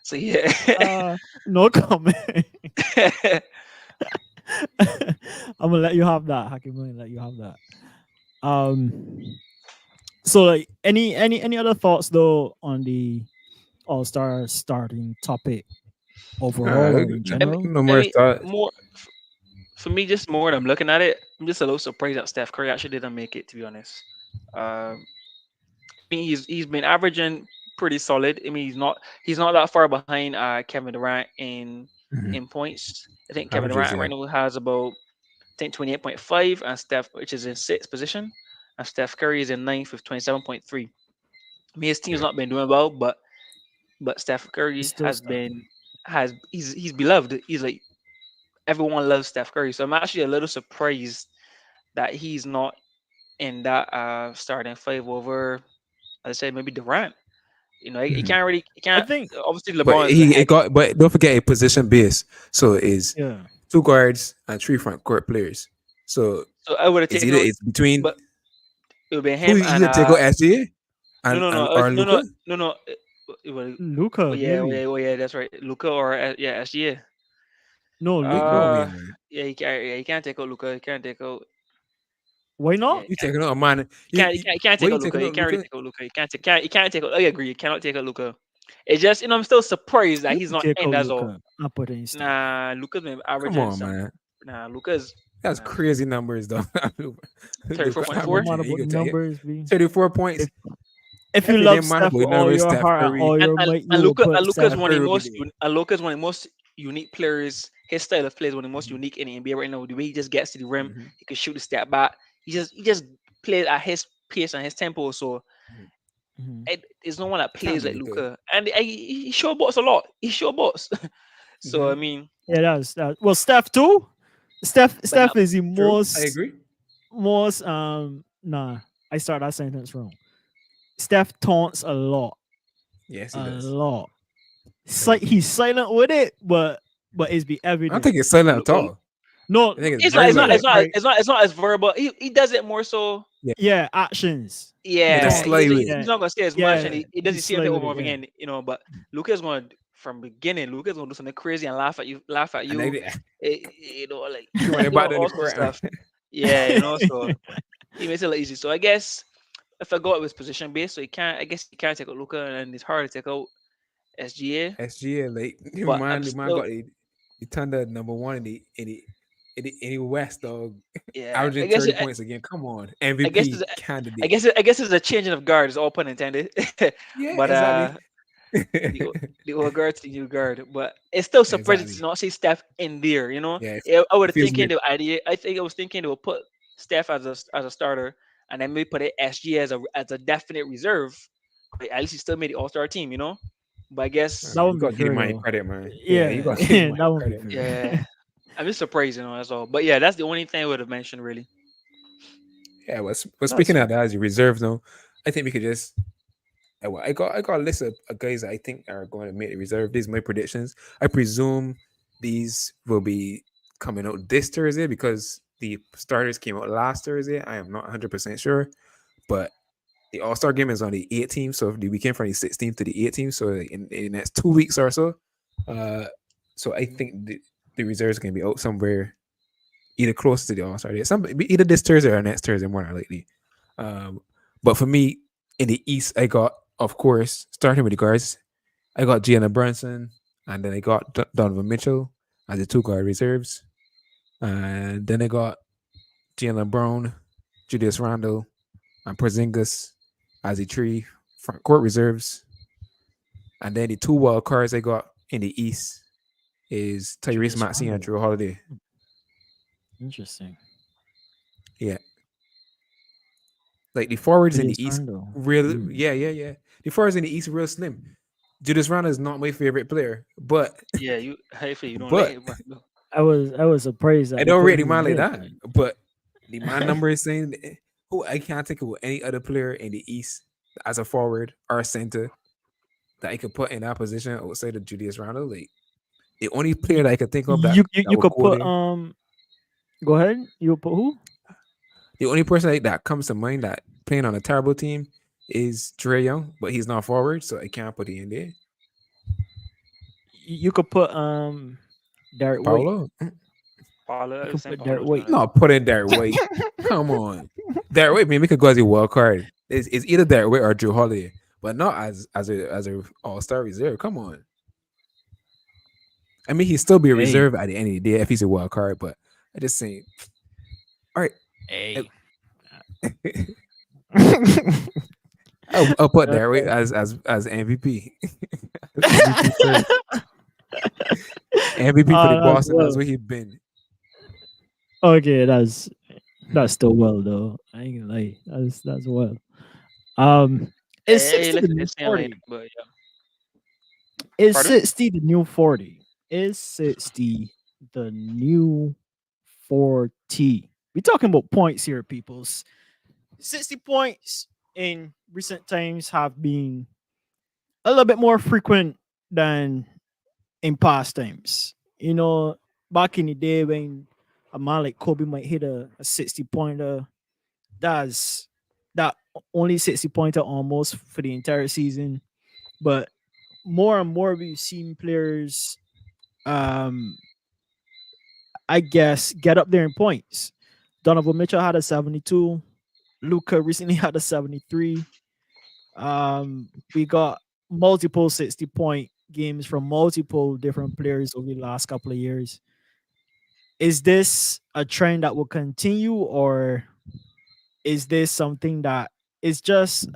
So yeah. No comment. I'm gonna let you have that, Hakim. I'm gonna let you have that. Um, so like any other thoughts though on the All Star starting topic overall or in I no, mean, general? no I more mean, thought. more for me, just more. When I'm looking at it, I'm just a little surprised that Steph Curry actually didn't make it. To be honest, I mean, he's been averaging pretty solid. I mean, he's not that far behind Kevin Durant in points. I think Kevin Averages, Durant yeah. right now has about I think 28.5, and Steph, which is in sixth position, and Steph Curry is in ninth with 27.3. I mean, his team's Yeah. not been doing well, but Steph It's Curry still starting. has he's beloved. He's like everyone loves Steph Curry, so I'm actually a little surprised that he's not in that starting five over, as I said, maybe Durant. He Mhm. can't really, he I can't. think Obviously, But LeBron is ahead. don't forget a position base. So it's yeah. two guards and three front court players. So So I would have it's taken either out, it's between but it would be who him you and either take out SGA no, no, no, and or no, Luca. no, no, no. Oh Luca, yeah, oh maybe. yeah, oh yeah, that's right. Luca or yeah, SGA. No, No Luca. way, Uh, man. yeah, he can't take out Luca. He can't take out. Why Yeah, not? he You can't. taking out a man. He can't Why take you out Luca. taking He out can't really Luca? take out Luca. He can't take out. I agree. He cannot take out Luca. It's just I'm still surprised that You he's could not take in. out That's all. Luca and put in Steph. Nah, Luca's been Come averaging on, some. man. Nah, Luca's That's nah, crazy numbers, though. thirty-four Luca point No four. matter averaging. You about the could take it. numbers, be 34 points. if if you Every love damn man Steph about with none all of your Steph heart and Curry. all And your and, might, you and will Luca put and Luca's Steph Steph. one of the Curry will be most there. and Luca's one of the most unique players. His style of play is one of the most unique in the NBA right now. The way he just gets to the rim, Mhm. he can shoot the step back. He just plays at his pace and his tempo. So Mhm. Mhm. there's no one that Can't plays like really good. Luca, and he showboats a lot. He showboats. So I Mhm. mean, Yeah, that's that. Well, Steph too. Steph but not Steph is the True, I most agree. most nah. I started that sentence wrong. Steph taunts a lot, Yes, he a does. lot. I He's agree. silent with it, but it's be I don't evident. think it's silent Lu- at all. No, I think it's it's I not. very It's feel not. loud. It's like not. right. It's not as verbal. He does it more so. Yeah, Yeah, actions. He yeah, that's Yeah, taunts. sly with it. he's Yeah, not gonna say as much, and yeah. he does the He's same slow thing with over and it. over Yeah. again. But Luca's gonna from beginning. Luca's gonna do something crazy and laugh at And you. they Like he running doing back to the all sorts of court. stuff. Yeah, so he makes it look easy. So I guess if I go with his position base, so he can't. I guess he can't take out Luca, and it's hard to take out SGA. SGA, like But I'm the man still, got the Thunder number one in the West, dog. yeah. Averaging 30 points again. Come on, I guess MVP there's, candidate. I guess it's a changing of guard. Is all pun intended. Yeah, But exactly. the the old guard to the new guard. But it's still surprising to Exactly. not see Steph in there. Yeah, Yeah, I would it have feels thinking weird. the idea. I think I was thinking they would put Steph as a starter, and then maybe put it SG as a definite reserve. But at least he still made the All Star team. But I guess That You wouldn't be gotta give the fair man though. credit, man. Yeah, you Yeah, gotta give the man that wouldn't be credit, fair. man. yeah, I'm just surprised. That's all. But yeah, that's the only thing I would have mentioned really. Yeah, well, That's speaking of fair. that as your reserve though, I think we could just I got a list of guys that I think are going to make the reserve. These are my predictions. I presume these will be coming out this Thursday because the starters came out last Thursday. I am not 100% sure, but the All Star game is on the 18th, so the weekend from the 16th to the 18th, so in the next 2 weeks or so. Uh, so I think the reserves can be out somewhere either close to the All Star day, either this Thursday or next Thursday, more than likely. Um, but for me, in the East, I got, of course, starting with the guards, I got Gianna Brunson, and then I got Donovan Mitchell as the two guard reserves, and then I got Jalen Brown, Julius Randle, and Porzingis as the three front court reserves, and then the two wild cards I got in the East is Tyrese Julius Maxey and Randle. Drew Holiday. Interesting. Yeah, like the forwards in Julius the East, Randle. real, Mm. yeah. The forwards in the East real slim. Julius Randle is not my favorite player, but Yeah, hopefully you don't like but it, but no. I was surprised I that they don't put rate the him in man like there. that. But the man number is saying who I can't think of any other player in the East as a forward or a center that I could put in that position outside of Julius Randle. Like the only You, player that I could think of that you would could go put there, Go ahead. You put who? the only person that comes to mind that playing on a terrible team is Trey Young, but he's not forward, so I can't put him in there. You could put Derek White. Paulo, Paulo, You I was could saying put Paulo Derek to be White. honest. not putting Derek White. Come on, Derek White. Maybe could go as a wild card. It's either Derek White or Drew Holiday, but not as a All Star reserve. Come on. I mean, he'd still be a Hey, reserve at the end of the day if he's a wild card, but I just saying, all right, hey. I'll put Uh, Derek White as MVP. MVP first. MVP for the that's Boston. That's well. where he's been. Okay, that's still well though. I ain't gonna lie. That's well. Um, is Hey, 60 the let's new let's say later, 40? but yeah. Is Pardon? 60 the new 40? Is 60 the new 40? We're talking about points here, peoples. 60 points in recent times have been a little bit more frequent than in past times. Back in the day when a man like Kobe might hit a 60 pointer, that's that only 60 pointer almost for the entire season. But more and more we've seen players um I guess get up there in points. Donovan Mitchell had a 72. Luka recently had a 73. We got multiple 60-point games from multiple different players over the last couple of years. Is this a trend that will continue, or is this something that is just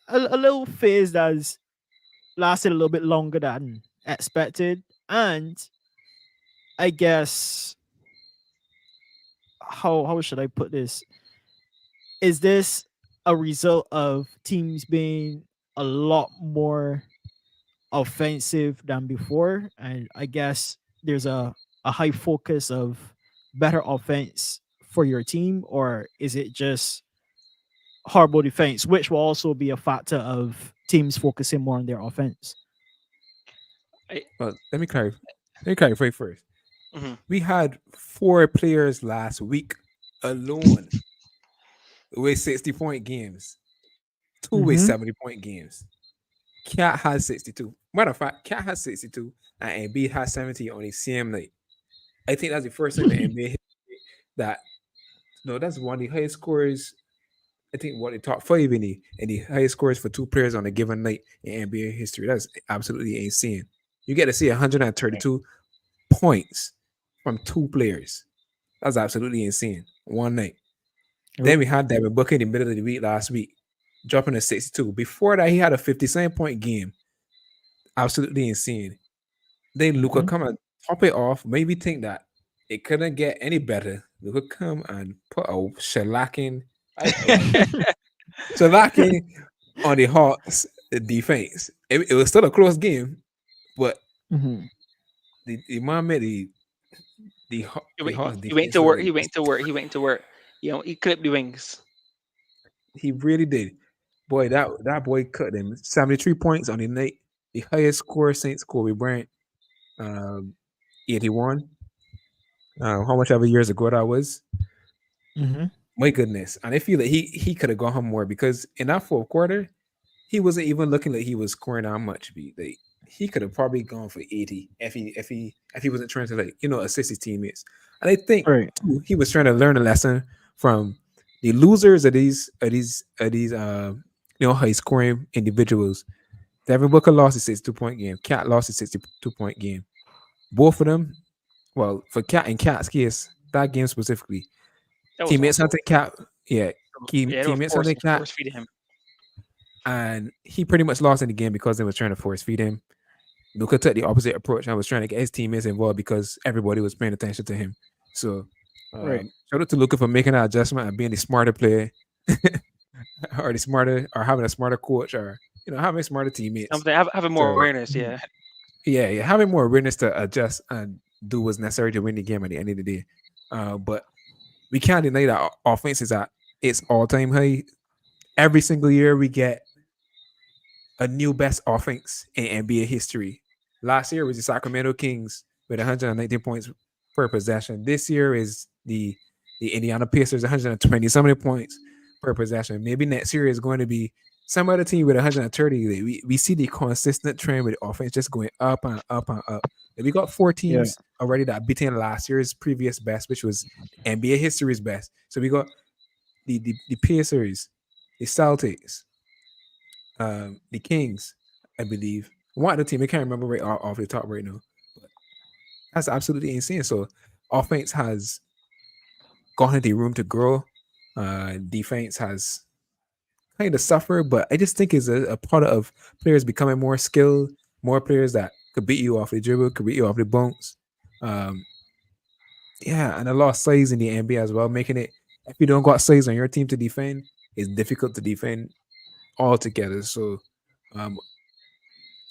a little phase that's lasted a little bit longer than expected? And I guess how should I put this? Is this a result of teams being a lot more offensive than before? And I guess there's a high focus of better offense for your team, or is it just horrible defense, which will also be a factor of teams focusing more on their offense? I, Well, let me clarify. Let me clarify first. mhm. We had 4 players last week alone with 60-point games, two with Mm-hmm. 70-point games. Cat has 62. Matter of fact, Cat has 62 and Embiid has 70 on the same night. I think that's the first time in NBA history that no, that's one of the highest scores. I think what the top five in the highest scores for two players on a given night in NBA history. That's absolutely insane. You get to see 132 points from two players. That's absolutely insane. One night. Yep. Then we had Devin Booker in the middle of the week last week, dropping a 62. Before that, he had a 57-point game. Absolutely insane. Then Luca Mm-hmm. come and top it off. Maybe think that it couldn't get any better. Luca come and put a shellacking, well, shellacking on the Hawks defense. It was still a close game, but Mm-hmm. the man made He the went, Hawks he went defense to look work. like He went to work. He went to work. He clipped the wings. he really did. Boy, that boy cut them 73 points on the night. The highest score since Kobe Bryant, um, 81. How much ever years ago that was. Mm-hmm. My goodness. And I feel that he could have gone home more because in that fourth quarter, he wasn't even looking like he was scoring that much. Like, he could have probably gone for 80 if he wasn't trying to assist his teammates. And I think Right. too, he was trying to learn a lesson from the losers of these high scoring individuals. Devin Booker lost his 62-point game. Cat lost his 62-point game. Both of them, well, for Cat and Cat's case, that game specifically, That was teammates awful. hunted Cat, yeah, Yeah, they were teammates hunted Cat, force feeding him. and he pretty much lost in the game because they was trying to force feed him. Luka took the opposite approach and was trying to get his teammates involved because everybody was paying attention to him. So, Right. shout out to Luka for making that adjustment and being the smarter player, or the smarter, or having a smarter coach, or having smarter teammates. Something having more So, awareness. Mhm. Yeah. yeah, having more awareness to adjust and do what's necessary to win the game at the end of the day. But we can't deny that offense is at its all-time high. Every single year we get a new best offense in NBA history. Last year was the Sacramento Kings with 119 points per possession. This year is the Indiana Pacers 120 so many points per possession. Maybe next year is going to be some other team with 130. We see the consistent trend with offense just going up and up and up. And we got four Yeah. teams already that beaten last year's previous best, which was NBA history's best. So we got the Pacers, the Celtics, the Kings, I believe. One other team, I can't remember right off the top right now. But that's absolutely insane. So offense has gotten the room to grow. Defense has kind of suffered, but I just think it's a product of players becoming more skilled, more players that could beat you off the dribble, could beat you off the bounce. Um, yeah, and a lot of size in the NBA as well, making it if you don't got size on your team to defend, it's difficult to defend altogether. So um,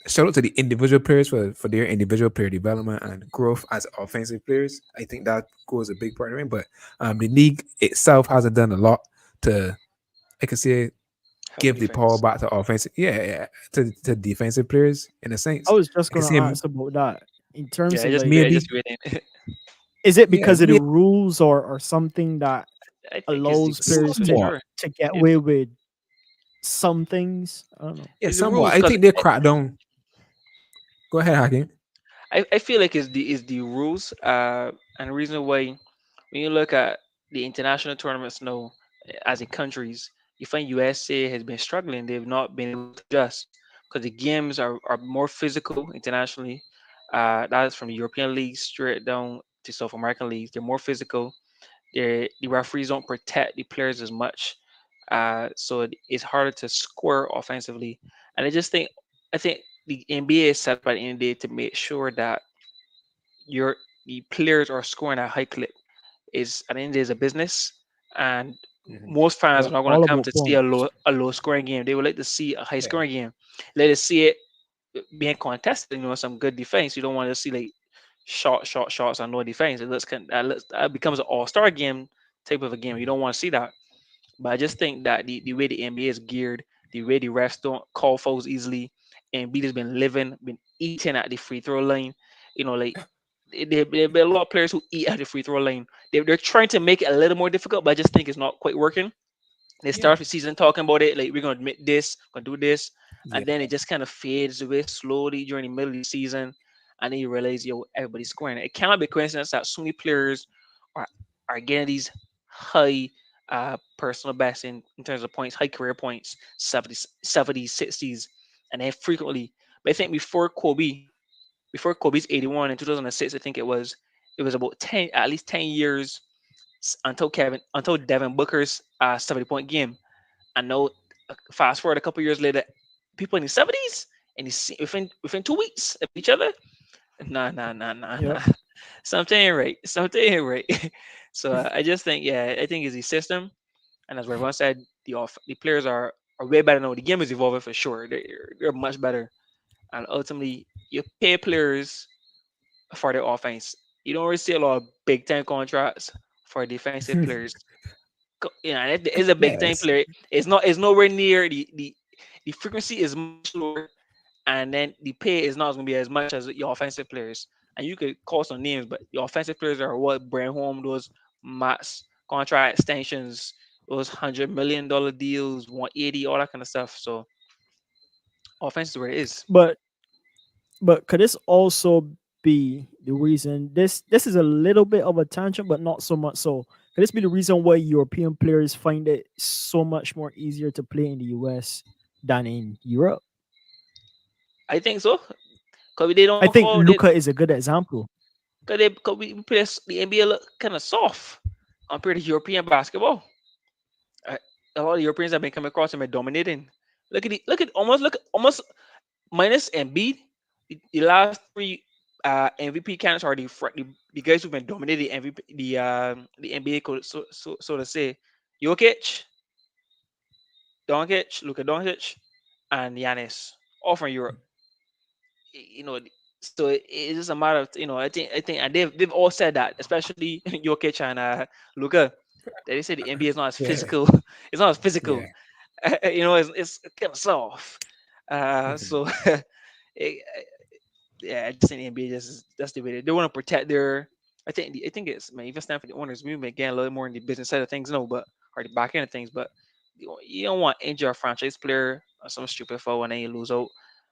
shout out to the individual players for their individual player development and growth as offensive players. I think that goes a big part of it. But the league itself hasn't done a lot to, I can say, Help give the power defense. back to offensive, yeah, to defensive players in a I sense. was just I can gonna say, ask about that in terms Yeah, of just like, just maybe, waiting. is it yeah, because of the rules or something that I think it's allows the players rules for somewhat, sure. to get It's away with some things? I don't know. yeah, the somewhat. rules I because think they crack down. Go ahead, Hakim. I feel like it's the rules. And the reason why when you look at the international tournaments now as in countries, you find USA has been struggling. They've not been able to adjust because the games are more physical internationally. That is from the European leagues straight down to South American leagues. They're more physical. The referees don't protect the players as much, so it's harder to score offensively. And I think the NBA is set up at the end of the day to make sure that you're the players are scoring at a high clip. Is at the end there's a business, and Mhm. most fans are Yep. not going to All come about to see points. a low scoring game. They would like to see a high Yeah. scoring game. Let us see it being contested. Some good defense. You don't want to see like shots and no defense. That becomes an all star game type of a game. You Mhm. don't want to see that. But I just think that the way the NBA is geared, the way the refs don't call fouls easily, and Embiid has been eating at the free throw line. Like there be a lot of players who eat at the free throw line. They're trying to make it a little more difficult, but I just think it's not quite working. They Yeah. start the season talking about it, like we're gonna admit this, gonna do this, and then Yeah. it just kind of fades away slowly during the middle of the season, and then you realize, yo, everybody's scoring. It cannot be coincidence that so many players are are getting these high personal best in terms of points, high career points, 70s, 70s, 60s, and then frequently. But I think before Kobe's 81 in 2006, I think it was about 10, at least 10 years until Devin Booker's 70-point game. I know. Fast forward a couple years later, people in the 70s and within 2 weeks of each other. Nah, nah, nah, nah, Yep. nah. Something ain't right. Something ain't right. So I just think, yeah, I think it's the system, and as Ravon said, the players are way better now. The game is evolving for sure. They're much better, and ultimately, you pay players for their offense. You don't really see a lot of big time contracts for defensive players. It is a big time Yes. player. It's nowhere near the frequency is much lower, and then the pay is not going to be as much as your offensive players. And you could call some names, but your offensive players are what bring home those max contract extensions, those $100 million deals, 180, all that kind of stuff. So offense is where it is. But could this also be the reason this is a little bit of a tangent, but not so much so? Could this be the reason why European players find it so much more easier to play in the US than in Europe? I think so. Cause they I don't think call it. Luca is a good example. Cause we play the NBA look kind of soft compared to European basketball. Uh, a lot of Europeans have been coming across and been dominating. Look at almost minus Embiid. The last three MVP candidates are the guys who've been dominating MVP the NBA so to say. Jokic, Doncic, Luka Doncic, and Giannis, all from Europe. You know, so it's just a matter of I think and they've all said that, especially Jokic and Luka. They say the NBA is not as Yeah. physical. It's not as physical. Yeah. It's kind of soft. Mhm. So it, yeah, I just think the NBA that's the way they want to protect their. I think it's man even stand for the owners. We may get a little more in the business side of things, no, but or the back end of things, but you don't want injure a franchise player or some stupid foul and then you lose out.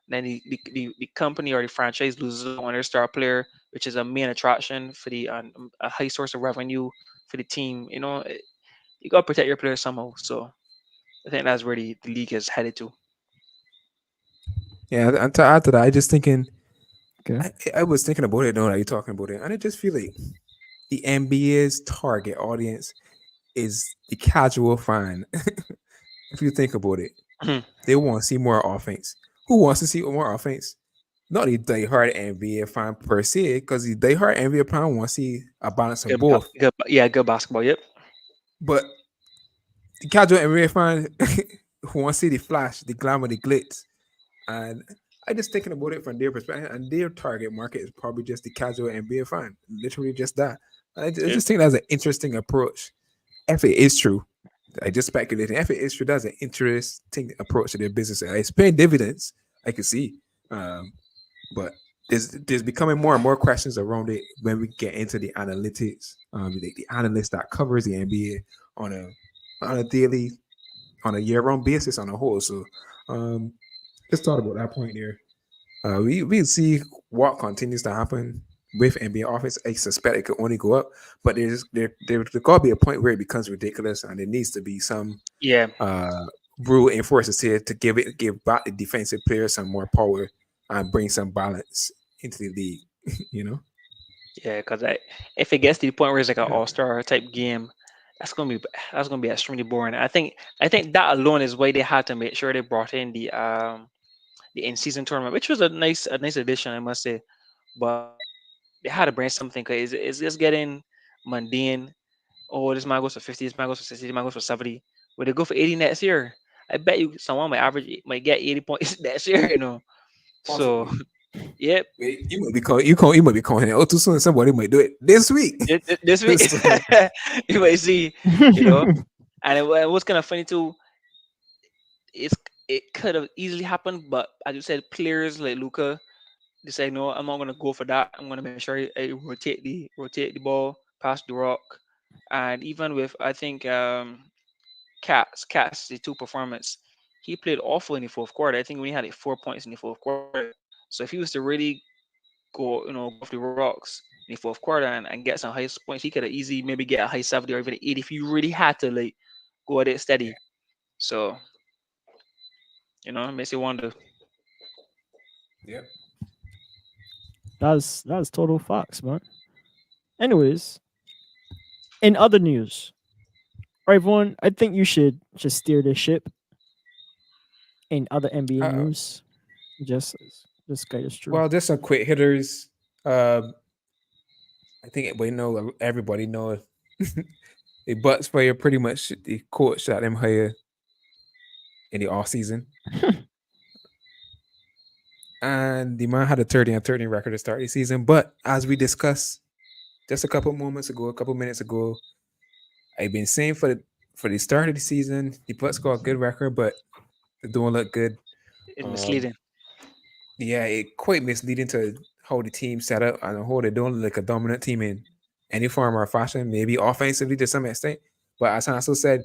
Then the company or the franchise loses out on their star player, which is a main attraction for the a high source of revenue for the team. You gotta protect your players somehow. So I think that's where the league is headed to. Yeah. And to add to that, I just thinking, Okay. I was thinking about it, knowing that you're talking about it, and I just feel like the NBA's target audience is the casual fan. If you think about it, they want to see more offense. Who wants to see more offense? Not the diehard NBA fan per se, because the diehard NBA fan want to see a balance of both. Yeah, good basketball. Yep. But the casual NBA fan who want to see the flash, the glamour, the glitz. And I just thinking about it from their perspective, and their target market is probably just the casual NBA fan, literally just that. I Yep. just think that's an interesting approach. If it is true, I just speculating. If it is true, that's an interesting approach to their business. It's paying dividends. I can see, um, but there's becoming more and more questions around it when we get into the analytics. The analyst that covers the NBA on a daily, on a year-round basis on a whole. So, um, just thought about that point there. We see what continues to happen with NBA offense. I suspect it could only go up, but there got to be a point where it becomes ridiculous, and there needs to be some Yeah. uh, rule enforcers here to give back the defensive players some more power and bring some balance into the league. You know? Yeah, because if it gets to the point where it's like an all star type game, that's gonna be that's gonna be extremely boring. I think that alone is why they had to make sure they brought in the in season tournament, which was a nice addition, I must say. But they had to bring something because it's just getting mundane. Oh, this man goes for 50, this man goes for 60, this man goes for 70. When they go for 80 next year, I bet you someone might get 80 points next year, you know. So Possibly. yep, Wait, you might be calling it. Oh, too soon. Somebody might do it this week. this week So, you might see, you know. And it was kind of funny too. It's it could have easily happened, but as you said, players like Luca, they say no, I'm not gonna go for that. I'm gonna make sure I rotate the ball, pass the rock, and even with I think Cats the two performance, he played awful in the fourth quarter. I think we had like 4 points in the fourth quarter. So if he was to really go off the rocks in the fourth quarter and get some high points, he could have easily maybe get a high 70 or even an 80 if you really had to like go at it steady. So it makes you wonder. yep. That's total facts, man. Anyways, in other news, all right, everyone, I think you should just steer the ship. In other NBA Uh, news, just this guy is true. well, just some quick hitters. I think everybody know the Bucks player pretty much the coach shot them higher in the off season, and the man had a 30-13 record to start the season. But as we discussed just a couple minutes ago, I've been saying for the start of the season, the Bucks got a good record, but they don't look good. It's Um, misleading. yeah, it quite misleading to how the team set up and how they don't look like a dominant team in any form or fashion, maybe offensively to some extent. But as Hansel said,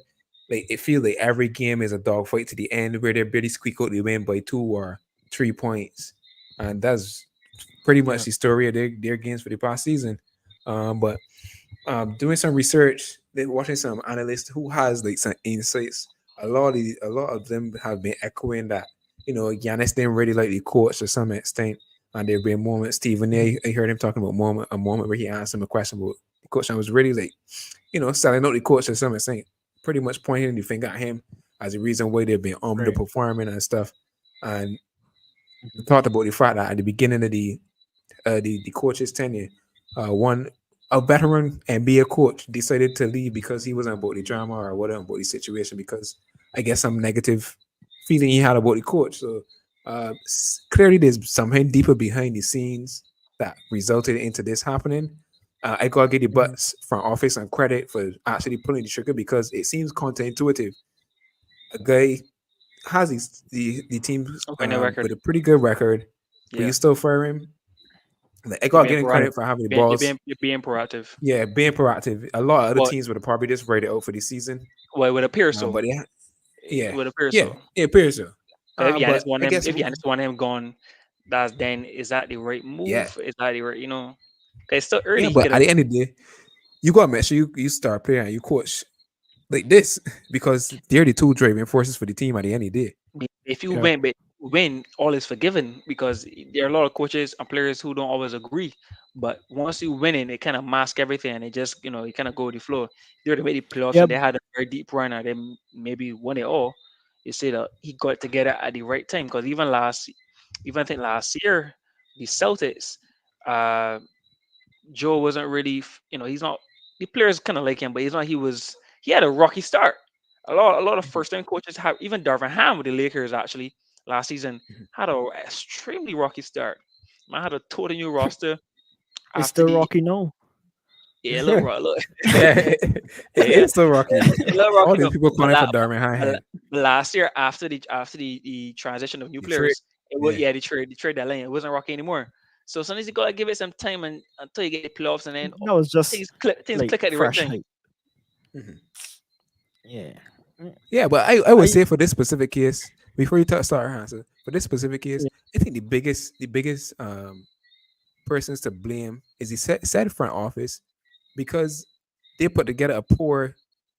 like it feels like every game is a dogfight to the end where they barely squeak out the win by 2 or 3 points. And that's pretty Yeah. much the story of their games for the past season. But doing some research, then watching some analysts who has like some insights. A lot of them have been echoing that Giannis didn't really like the coach to some extent, and there have been moments. Stephen A. I heard him talking about a moment where he asked him a question about the coach, and was really like selling out the coach to some extent, pretty much pointing the finger at him as a reason why they've been Right. underperforming and stuff. And we talked about the fact that at the beginning of the coach's tenure, one a veteran NBA coach decided to leave because he wasn't about the drama or whatever about the situation because I guess some negative feeling he had about the coach. So clearly there's something deeper behind the scenes that resulted into this happening. I gotta give the Mhm. Bucks front office and credit for actually pulling the trigger because it seems counterintuitive. A guy has the team Winning record. with a pretty good record, but you Yeah. still fire him. Like, I You're gotta being give him Right. credit for having the Being, you're balls. being you're being proactive. Yeah, being proactive. A lot of other But teams would have probably just write it out for the season. well, it would appear so. But It yeah, would appear yeah, so. it appears so. If Giannis But want I him, guess if Giannis want him gone, that's then is that the right yeah, move? Is that the right? 'Cause it's still early. yeah. He But could at have. the end of the day, you gotta make sure you start playing and you coach like this because they're the two driving forces for the team at the end of the day. If you Yeah. win, all is forgiven because there are a lot of coaches and players who don't always agree. But once you win it kind of mask everything and it just you kind of go with the flow. They already made the playoffs and Yep. they had a very deep run and then maybe won it all. You say that he got together at the right time because even I think last year, the Celtics, uh, Joe wasn't really, he's not. The players kind of like him, but he's not. He had a rocky start. A lot of Mhm, first time coaches have. Even Darvin Ham with the Lakers actually last season mhm. had a extremely rocky start. Man had a total new roster It's after still the Rocky. No. yeah look look Yeah, it is so rocky. look All rocky these no, people but, calling for Darman but Hand. last year after the transition of new Detroit. players, it was Yeah. yeah the trade that lane it wasn't rocky anymore. So sometimes you gotta give it some time and until you get the playoffs and then That was just things like click at the right fresh time. hype. Mhm. Yeah. Yeah, but I would I say for this specific case, before you start answer, for this specific case, yeah. I think the biggest persons to blame is the said front office because they put together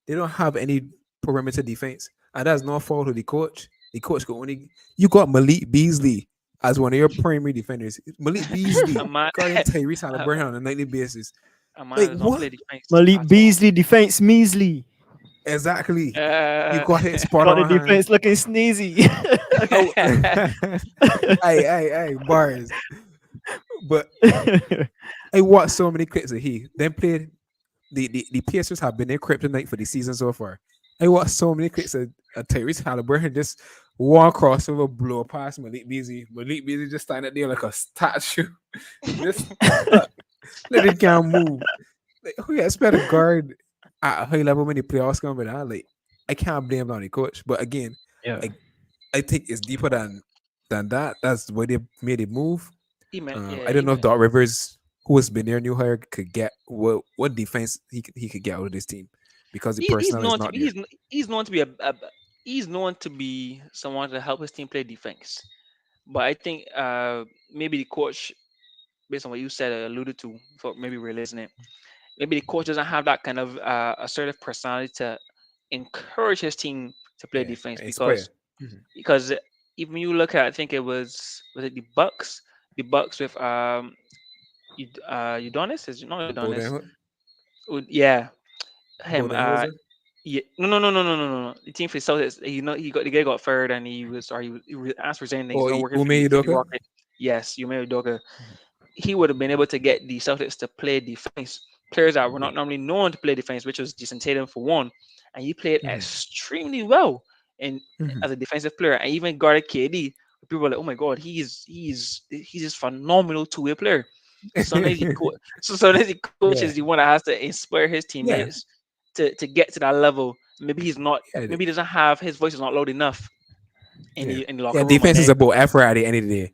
they don't have any perimeter defense. And that's no fault of the coach. The coach could only you got Malik Beasley as one of your primary defenders. Malik A Beasley man, guarding Tyrese a Halliburton on a nightly basis. a Like man does not what? play defense Malik at all. Beasley defense measly. Exactly. You Uh, got hit spot Got the on hand. defense looking sneezy. Oh, hey, bars. But I watched so many clips of he. Then played the Pacers have been their kryptonite for the season so far. I watched so many clips of Tyrese Halliburton just one crossover blow past Malik Beasley. Malik Beasley just standing there like a statue, just stuck. Let it can't move. Like, who you expect a guard at a high level when the playoffs come on? Like, I can't blame on the coach. But again, Yeah. I think it's deeper than that. That's why they made it move. I don't He know if meant Doc Rivers, who has been their new hire, could get what defense he could get out of this team because the he's personnel is known to not be there. he's known to be he's known to be someone to help his team play defense. But I think maybe the coach, based on what you said, alluded to, for maybe we're listening. Maybe the coach doesn't have that kind of assertive personality to encourage his team to play Yeah, defense inspire. Mhm. because even you look at, I think it was it the Bucks with Udonis, is not Udonis, Boden, yeah, him Bodenholzer. yeah, no. The team for the Celtics, the guy got fired and he was asked for saying he's Or not working Ume for the Udoka. Rockets. Yes, you may Udoka. He would have been able to get the Celtics to play defense. Players that were Yeah. not normally known to play defense, which was Jason Tatum for one, and he played Mhm. extremely well in Mhm. as a defensive player, and even guarded KD. People were like, "Oh my God, he's just phenomenal two-way player." So sometimes the coach is Yeah. the one that has to inspire his Yeah. teammates to get to that level. Maybe he's not. Yeah. Maybe he doesn't have his voice is not loud enough Yeah. in the Yeah. locker room, and Defense is then about effort at the end of the day.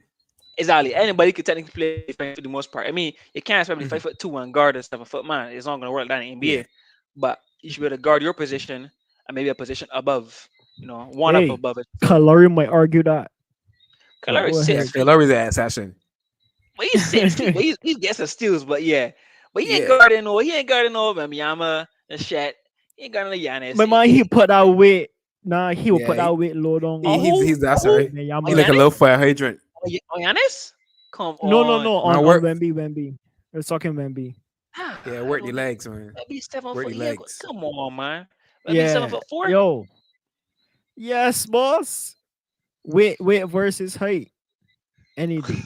exactly. Anybody could technically play defense for the most part. I mean, you can't expect me to Mhm. 5'2" and guard a 7 foot man. It's not gonna work like that in Yeah. NBA. But you should be able to guard your position and maybe a position above. One up Hey, above it. Say, Kalari might argue that, but Kyler go is Yeah. 6 ahead. Kyle feet, Lowry's an assassin. but he's 6 feet. But he's gets some steals. But yeah, but Yeah. he ain't guarding no Yama and Shet. He ain't guarding the Giannis. But man, he put that weight. Nah, he will put Yeah. that weight load on Oh, He's that oh, sorry. man, oh, He like a Yaman. low Giannis, fire hydrant. Giannis. Come No, no, on, no. Man, On work. Wemby. We're talking Wemby. Yeah, ah, work the legs, man. maybe 7 Work foot. the Yeah, legs. come on, man. Maybe seven Yeah. foot four. Yo. Yes, boss. Weight versus height. Any day.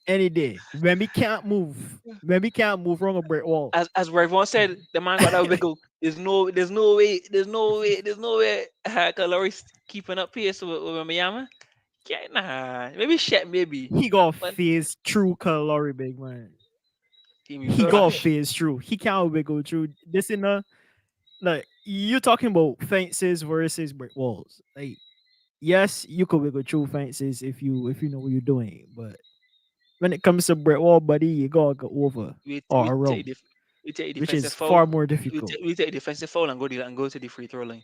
Any day. Wemby can't move. Wemby can't move wrong a brick wall. As Rayvon said, the man got that wiggle. There's no way. Kalori's keeping up pace with Miami. Yeah, nah. Maybe Shet, maybe. He got But phase through Kalari, big man. team, you He feel that? got phase through. He can't wiggle through. This in a like you talking about fences versus brick walls. Like yes, you could wiggle through fences if you know what you're doing, but when it comes to brick wall, buddy, you gotta go over or We take around, we take which defensive is foul. far more difficult. We take defensive foul and go to the free throw line.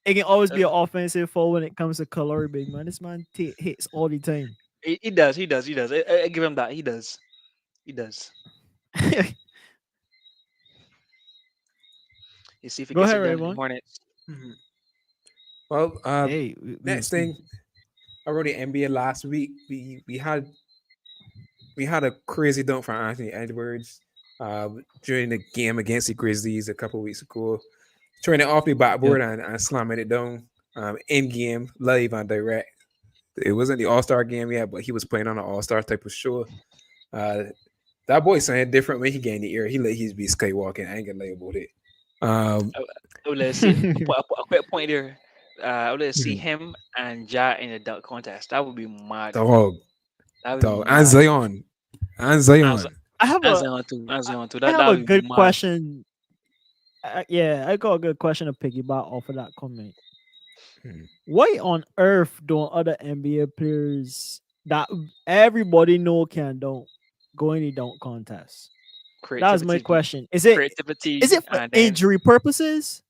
It can always be Uh, an offensive foul when it comes to color, big man. This man hits all the time. he does. He does. I give him that. He does. He does. You see if he Go gets ahead, it done in the Raymond. Hornets. Mhm. Well, Hey, next thing, I wrote the NBA last week. We had a crazy dunk from Anthony Edwards during the game against the Grizzlies a couple weeks ago. Throwing it off the yeah. backboard and slamming it down in game, live and direct. It wasn't the All Star game yet, but he was playing on an All Star type of show. Uh, that boy sounded different when he gained the ear. He let his be skywalking. I ain't gonna lie about it. Um, I would let's see. A quick point there. I would let's see mhm. him and Ja in a dunk contest. That would be mad. Dog, That would be dog, and mad. Zion, and And, Z- Zion. I have and a Zion too. And Zion too. I That have that a would be good mad. question. Yeah, I got a good question to piggyback off of that comment. Mhm. Why on earth don't other NBA players that everybody know can dunk go any dunk contest? That's my Creativity, question. Is it for and then injury purposes?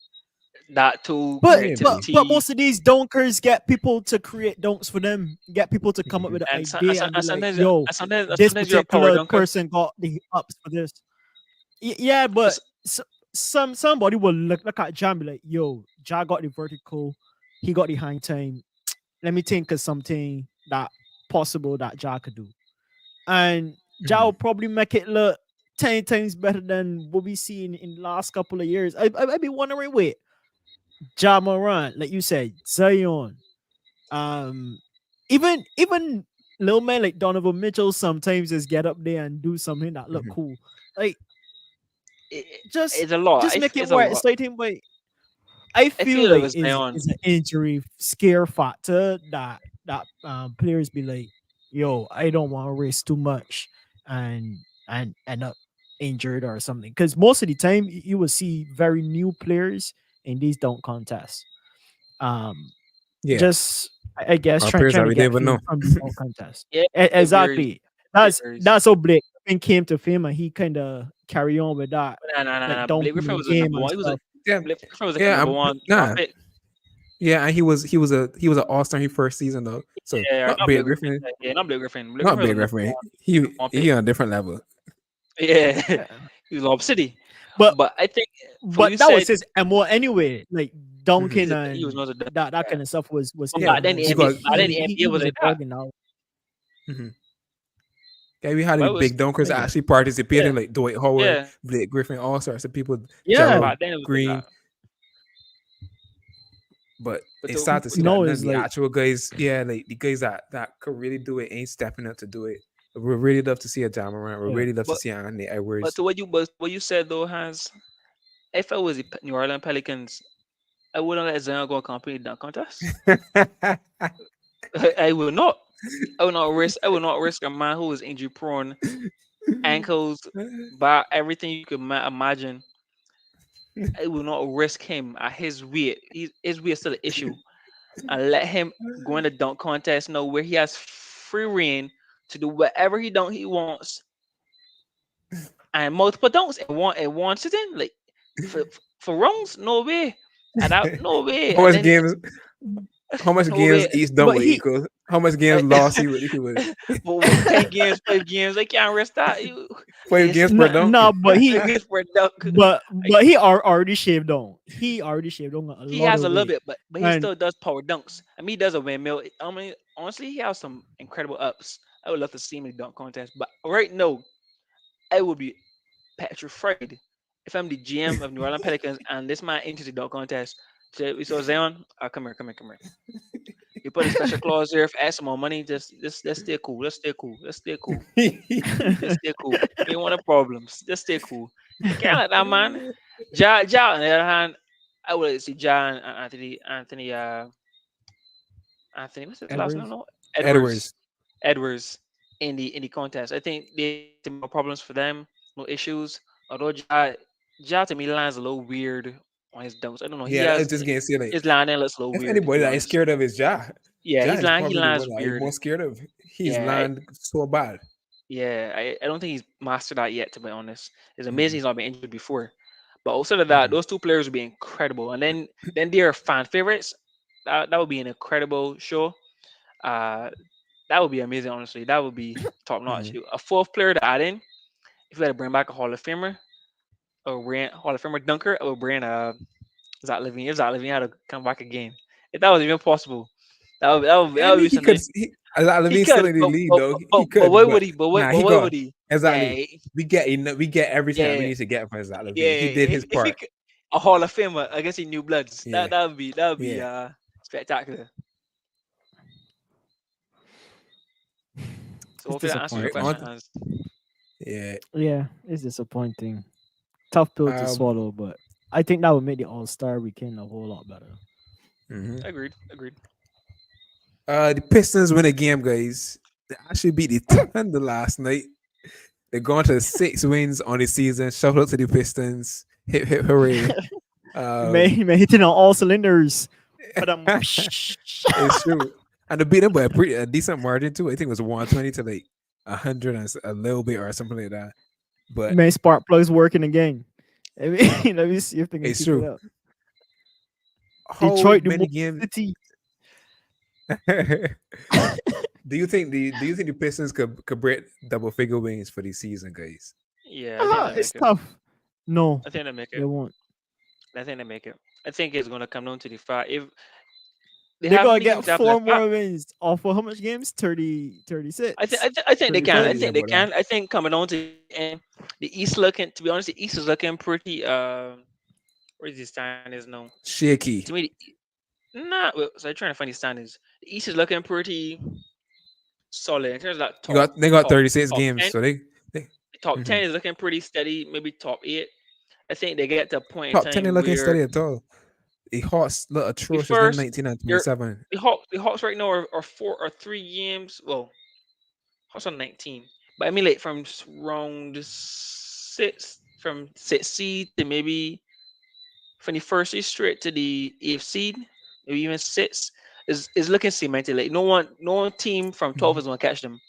that too. Maybe. But Creativity, most of these dunkers get people to create dunks for them, get people to come up Mhm. with an and, so, and, idea so, and be and like, sometimes yo, this sometimes you're a power particular dunker. person got the ups for this. Yeah, but Just somebody will look at Ja and be like, yo, Ja got the vertical, he got the hang time. Let me think of something that possible that Ja could do. And Ja Mhm. will probably make it look 10 times better than what we seen in the last couple of years. I'd be wondering, wait, Ja Morant, like you said, Zion, um, even little man like Donovan Mitchell sometimes just get up there and do something that look Mhm. cool. Like It, just it's a lot. just make it It's a more lot. exciting. But I I feel feel it like was Zion. is an injury scare factor that players be like, yo, I don't want to risk too much and end up injured or something. Because most of the time you will see very new players in these dunk contests. Um, Yeah, just I guess our players that trying to we didn't get even know. fame from these dunk contests. Yeah, it varies. Exactly. It That's varies. that's how Blake Griffin came to fame, and he kind of carry on with that, Nah, nah, nah, like nah. Blake dunking Griffin in was a game number and one. He was a stuff. Yeah, Blake Griffin was a yeah, number one draft nah, pick. yeah, and he was an all star his first season though. So Yeah, not not Blake Blake Griffin. Griffin, Yeah, not Blake Griffin. Blake not Griffin was a Blake number Griffin. one, He number one pick. he on a different level. Yeah, Uh, he was Lob City. But But I think for what but you that was said, his MO anyway. Like Mhm. dunking he was and not a dunk. that Yeah. kind of stuff was But his Yeah, back then MO. the So NBA, because back then the he NBA was was a like that. dog now. mhm. Yeah, we had But the it was big dunkers Yeah. actually yeah, participating, like Dwight Howard, yeah. Blake Griffin, all sorts of people, Yeah. Gerald Back then it was like Green. that. But But it's to, sad to see that No, none of it's the like actual guys, yeah, like the guys that could really do it ain't stepping up to do it. We really love to see a Jamarant. We yeah. really love to but see Anthony but Edwards. to what you said though, Hans, if I was the New Orleans Pelicans, I wouldn't let Zion go and compete in that contest. I will not. I will not risk. I will not risk a man who is injury prone, ankles, back, everything you could imagine. I will not risk him at his weight. His weight is still an issue, and let him go in the dunk contest. Know where he has free reign to do whatever he wants and multiple dunks and one sitting like for runs. No way. And that no way. how And much then games? How much no games way. each dunk But would he equal? How much games lost he would? Well, 10 games, 5 games. I can't rest that. Five It's games per dunk. no, but 5 games for a dunk. but he already shaved on. He already shaved on a He lot has of a little weight. bit, but he And still does power dunks. I mean, he does a windmill. I mean, honestly, he has some incredible ups. I would love to see him in the dunk contest, but right now, I would be petrified if I'm the GM of New Orleans Pelicans and this man enters the dunk contest. So we saw Zion. Come here, come here, come here. You put a special clause there. If add some more money, just let's stay cool. Let's stay cool. Let's stay cool. Let's stay cool. We don't want no problems. Just stay cool. I can't let that man. Ja, on the other hand, I would see Ja and Anthony, what's his last name? Edwards. No, Edwards. Edwards. Edwards in the contest. I think they no problems for them, no issues. Although Ja to me lands a little weird on his dunks. I don't know. He Yeah, I was has just gonna say like his landing looks a little if weird to anybody be that is honest. scared of is Ja. Yeah, Ja is he probably the lands one that I'm weird. most scared of. He's Yeah, land so bad. yeah. I don't think he's mastered that yet. To be honest, it's amazing Mhm, he's not been injured before. But outside of that, mhm, those two players would be incredible. And then they are fan favorites. That would be an incredible show. Uh, that would be amazing. Honestly, that would be top notch. mhm. A fourth player to add in, if we had to bring back a Hall of Famer or bring Hall of Famer dunker, I would bring Zach Levine. If Zach Levine had to come back again, if that was even possible, I that would mean, be he could. something. Levine's He still could, in the but league but, though. but, He but could, why but would he? But nah, but he why got would he? Yeah, exactly. We get everything that we yeah, need to get from Zach yeah. Levine. He did his If he part. could, a Hall of Famer against the new bloods, Yeah, that would be yeah. spectacular. So It's hopefully that answers your Right disappointing. question, on. Hans. Yeah. Yeah, it's disappointing. Tough pill to Um. swallow, but I think that would make the All Star weekend a whole lot better. Mhm. Agreed, agreed. The Pistons win a game, guys. They actually beat the Thunder last night. They're going to 6 wins on the season. Shout out to the Pistons. Hip hip hooray. Um, Man hitting on all cylinders. But it's true. And they beat them by a decent margin too. I think it was 120 to like 100 and a little bit or something like that. But man, spark plugs working again. I mean, let me see if they can it's keep it true. up. How Detroit, the many most games city. do you think the Pistons could break double figure wins for the season, guys? Yeah, I think they It's make it. tough. No, I think they make they it. won't. I think they make it. I think it's gonna come down to the fact if they They have how gotta many get games they have four left. more wins off of how much games? 30, I think they can. 35. Yeah, They but can. I think coming on to and the East looking. To be honest, the East is looking pretty. Where is the standings now? To shaky. me, nah. Well, so I'm trying to find the standings. The East is looking pretty solid in terms of that They got top 36 top games, 10. so they Top mhm. 10 is looking pretty steady. Maybe top 8. I think they get to a point in Top 10 ain't time looking where steady at all. The Hawks look we atrocious. Them first 19 and you're 27. the Hawks right now are 4 or 3 games. Well, Hawks on 19, but I mean like from round 6, from 6 seed to maybe from the first seed straight to the 8th seed, maybe even 6 is looking cemented. Like no one team from 12 Mhm. is gonna catch them.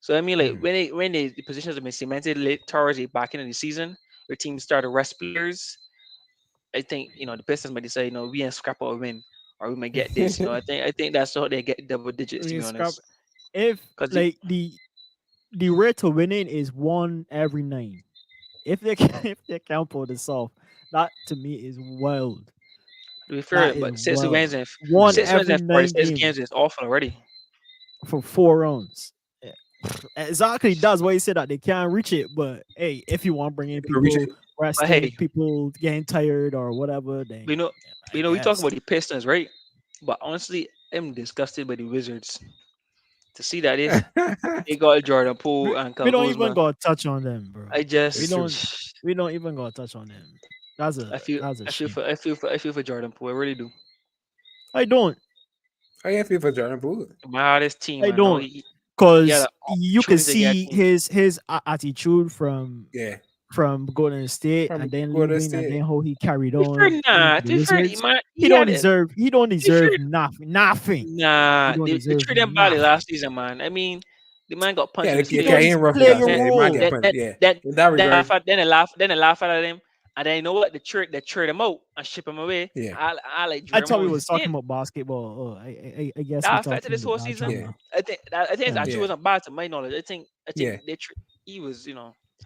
So I mean, like Mhm. when the positions have been cemented late towards the back end of the season, where teams start to rest players, I think the Pistons might say, we ain't scrap or win, or we might get this. I think that's how they get double digits, to We be scrap honest. if Because like the rate to winning is 1 every 9. If they can, if they count for this off, that to me is wild. to be That fair, is but six wins wild. and One six wins every and nine 46 games games is awful already. for 4 rounds. Yeah. Exactly. That's why he said that they can't reach it. But hey, if you want to bring in They reach people it. But hey, rested, people getting tired or whatever, then we know yeah, I we know we talk guess. about the Pistons, right? But honestly, I'm disgusted by the Wizards to see that they got Jordan Poole and We don't even Kuzma. go touch on them, bro. I We It's just true. don't. We don't even go touch on them. That's I a feel that's a I feel shame. for I feel for I feel for Jordan Poole. I really do. I don't. I ain't feel for Jordan Poole. My hardest team, I man. No, don't. he had an Cause you can opportunity to get a see team. his attitude Yeah. from Golden State From and then Golden leaving and then State. how he carried To be fair, on into nah. the To be fair, Wizards. man, He he don't had it. deserve. He don't To be fair, deserve nothing. Nothing. He nah. don't They deserve treated him badly nothing. last season, man. I mean, the man got punched in Yeah, his You yeah, don't he face. ain't just rough with play that. your Yeah, it might role. get Then punched. then Yeah. then In that then regard, they laugh at him, and then you know what? They trade him out and ship him away. yeah. I like I drew him thought out we of was his talking skin. about basketball. Oh, I guess we That affected talking this about whole that season. Yeah. drama. I think his Yeah. attitude Yeah. wasn't bad to my knowledge. I think Yeah. he was.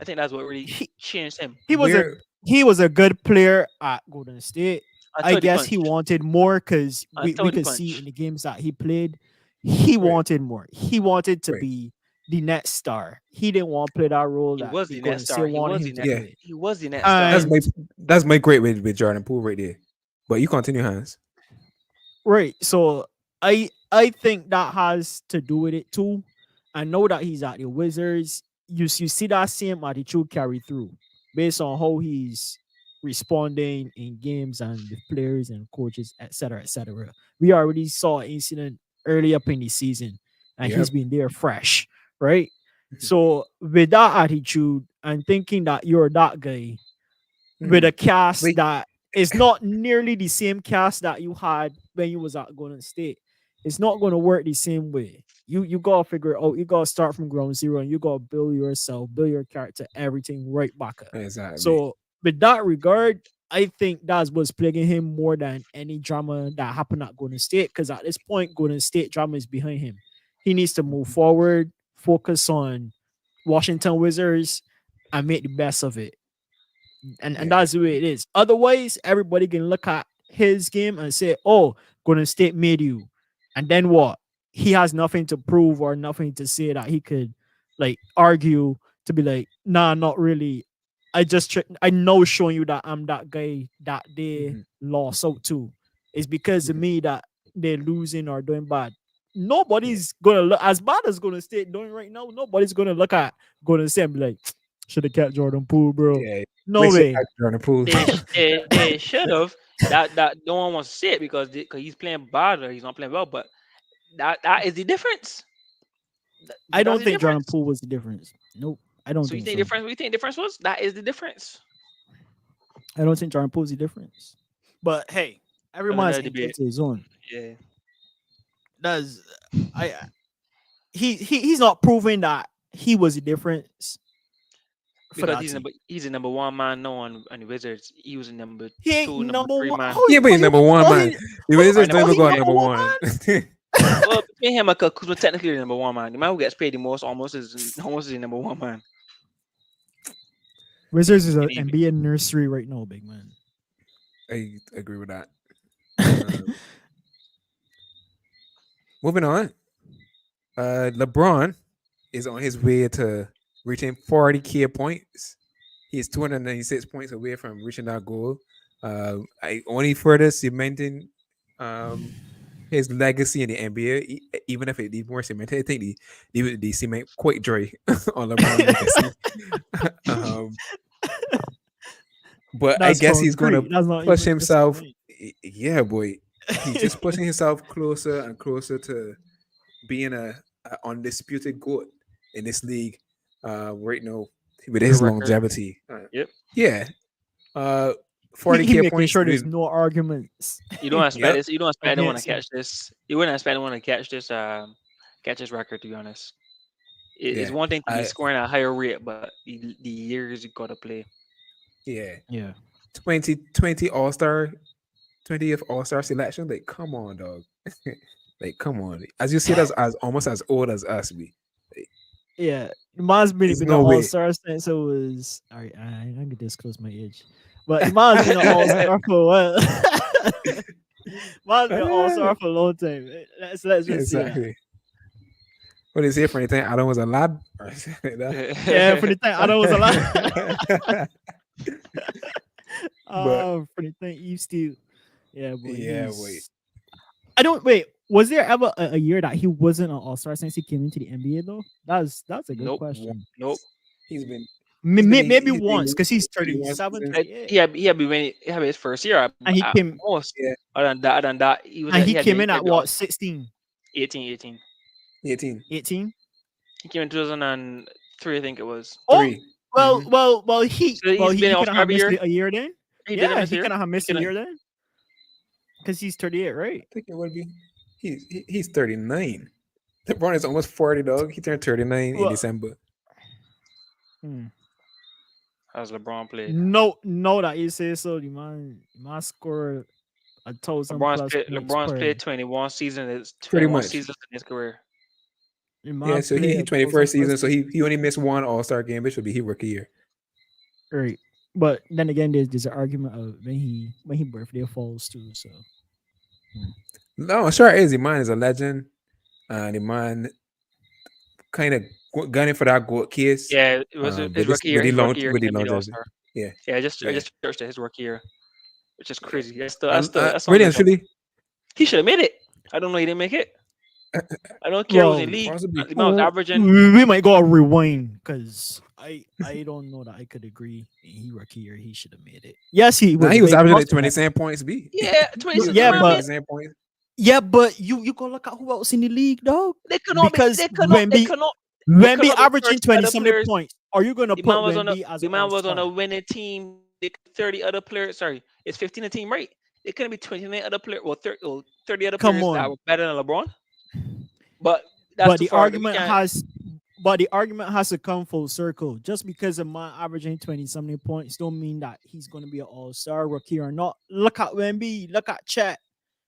I think that's what really He changed him he was a We're he was a good player at Golden State. I until the guess he punch. wanted more because we Until the could see in punch. the games that he played, he right. wanted more. He wanted to Right. be the net star. He didn't want to play that role He that was the the net Golden State star. He wanted was him the to net. Yeah. play. He was the net star. That's my And that's my great with Jordan Poole right there. But you continue, Hans. right, so I think that has to do with it too. I know that he's at the Wizards. You see that same attitude carry through based on how he's responding in games and with players and coaches, etc., etc. We already saw an incident early up in the season, and he's Yep. been there fresh, right? So with that attitude and thinking that you're that guy with Hmm. a cast Wait. that is not nearly the same cast that you had when you was at Golden State. It's not going to work the same way. You gotta figure it out. You gotta start from ground zero and you gotta build yourself, build your character, everything right back up. Exactly. So with that regard, I think that's what's plaguing him more than any drama that happened at Golden State. Because at this point, Golden State drama is behind him. He needs to move forward, focus on Washington Wizards, and make the best of it. And Yeah. that's the way it is. Otherwise, everybody can look at his game and say, "Oh, Golden State made you," and then what? He has nothing to prove or nothing to say that he could like argue to be like, "Nah, not really. I know showing you that I'm that guy that they Mhm. lost out to. It's because of Mhm. me that they're losing or doing bad." Yeah. Nobody's gonna look as bad as Golden State doing right now. Nobody's gonna look at Golden State and be like, "Should have kept Jordan Poole, bro." Yeah. No Make sure way. I Jordan Poole. They should have. That no one wants to say it because he's playing bad or he's not playing well. But that is the difference. I That's don't the think Jordan difference. Poole was the difference. Nope. I don't So you think think so. difference? What you think difference was? That is the difference. I don't think Jordan Poole was the difference. But hey, every That's man's another entitled debate. to his own. Yeah, Does I he's not proving that he was the difference for because that team. he's the number one man now on the Wizards. He was the number He ain't two, number number three one. man. Yeah, but he's number one, man. The How you Or Wizards gonna don't number call even him got yeah. number number one, one. man? Well, between him and Kuzma, technically the number one man. The man who gets paid the most almost is the number one man. Wizards is an And he, NBA nursery right now, big man. I agree with that. Moving on. LeBron is on his way to reaching 40K points. He's 296 points away from reaching that goal. I only further cementing his legacy in the NBA, even if it need more cement, I think the cement quite dry on LeBron legacy. um, but I That's guess he's gonna concrete. That's not push even just himself. cement. Yeah, boy, he's just pushing himself closer and closer to being a undisputed goat in this league. Right now with Good his record. longevity. Yep. Yeah. Uh, He 40K making points. sure there's no arguments You don't expect Yep. this. You don't expect anyone to against him. catch this. You wouldn't expect anyone to catch this record. To be honest, it's Yeah. one thing to be I scoring at a higher rate, but the years you gotta play. yeah. Yeah. 2020 All-Star, 20th All-Star selection. Like, come on, dog. Like, come on. As you see it as almost as old as us, we. Like, Yeah. Iman's been there's an no all way. star since it was. All right, I can disclose my age, but Iman's been an all star for a while. Iman's been an all star for a long time. Let's just say that. Exactly. What is it for anything? Adam was a lad. Or something like that. Yeah, for the time I know it was a lot. But For the time Eve still. Yeah, boy. yeah, wait. he's- I don't wait. Was there ever a year that he wasn't an all star since he came into the NBA though? That's a good Nope. question. Nope. He's been Maybe he's been once because he's 31 37. seasons. 38. He had his first year. And he came Almost. Yeah. Other than that, he was. and he had came the- in he at had the what 16, 18. 18. 18? He came in 2003, I think it was. Oh, 3. well, Mhm. well, he So he's well he been could All-Star have every missed year? a year then. He didn't Yeah, miss he a could year. have missed a couldn't- year then because he's 38, right? I think it would be. He's 39. LeBron is almost 40, dog. He turned 39 in Well, December. hmm. As LeBron played. No, that you say so. The man scored 1,000 plus points LeBron's per. played 21 seasons. Pretty 21 much. seasons in his career. The Yeah, man so played he 1,000 21st season, plus so he only missed one All-Star game, which would be his rookie year. right. But then again, there's an argument of when he birthday falls too. So No, sure it is. The man is a legend. The man kind of gunning for that goat case. Yeah, it was With his this rookie year. with the His long rookie year with the he made longevity. All-Star. Yeah. I Yeah. just searched it, his rookie year, which is Yeah. crazy. That's Really and unbelievable. truly, He should have made it. I don't know. He didn't make it. I don't care who's in the well, league. possibly. The man was averaging. we might go rewind because I don't know that I could agree. He rookie year, he should have made it. Yes, he Nah, was. he a was big averaging like prospect. 27 points. B. Yeah, He 26 was Yeah, averaging but- 27 points. Yeah, but you go look at who else in the league, dog. they could not because be. They could not. They Wemby- could not. Wemby cannot be averaging 30 20 other something players. points. Are you gonna The put man was on Wemby a. as The man was on a all-star? winning team. 30 other players. Sorry, it's 15 a team, right? It couldn't be 29 other players. Well, 30 other Come players that on. were better than LeBron. But that's But too the far. We argument can't- has to come full circle. Just because a man averaging 20 something points don't mean that he's gonna be an all-star rookie or not. Look at Wemby, look at Chet.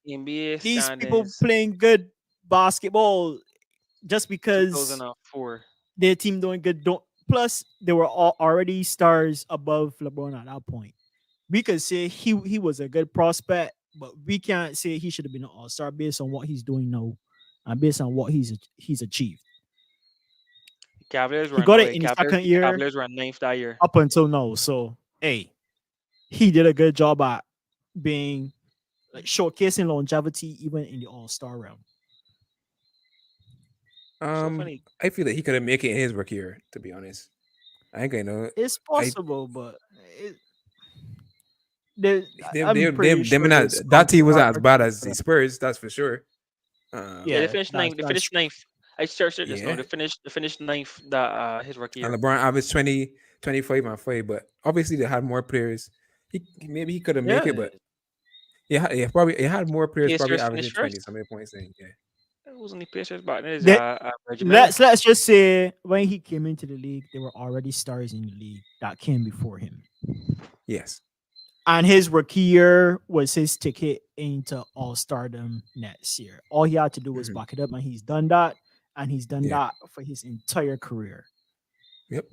NBA These people standings, playing good basketball just because 2004. their team doing good. Don't plus they were all already stars above LeBron at that point. We could say he was a good prospect, but we can't say he should have been an all-star based on what he's doing now and based on what he's achieved Cavaliers He were got it wait, in his Cavaliers, second year. Cavaliers were ninth that year. up until now. So hey, he did a good job at being like showcasing longevity even in the all-star realm. funny. I feel that he could have made it in his rookie year, to be honest. I think I know. It's possible, but Them sure and that team was as bad as the the Spurs, that's for sure. Yeah, Yeah, they finished ninth. They that's finished ninth. I searched it just now. Yeah. They finished ninth that his rookie year. And LeBron averaged 20, 25 and 5, but obviously they had more players. Maybe he could have made it, but probably he had more players, probably Pacers averaging finished 20 first? something points. Yeah. It wasn't the Pacers back then. It's They- Regiment. let's just say when he came into the league, there were already stars in the league that came before him. Yes. And his rookie year was his ticket into all-stardom next year. All he had to do was Mhm. back it up, and he's done that. And he's done Yeah. that for his entire career. Yep.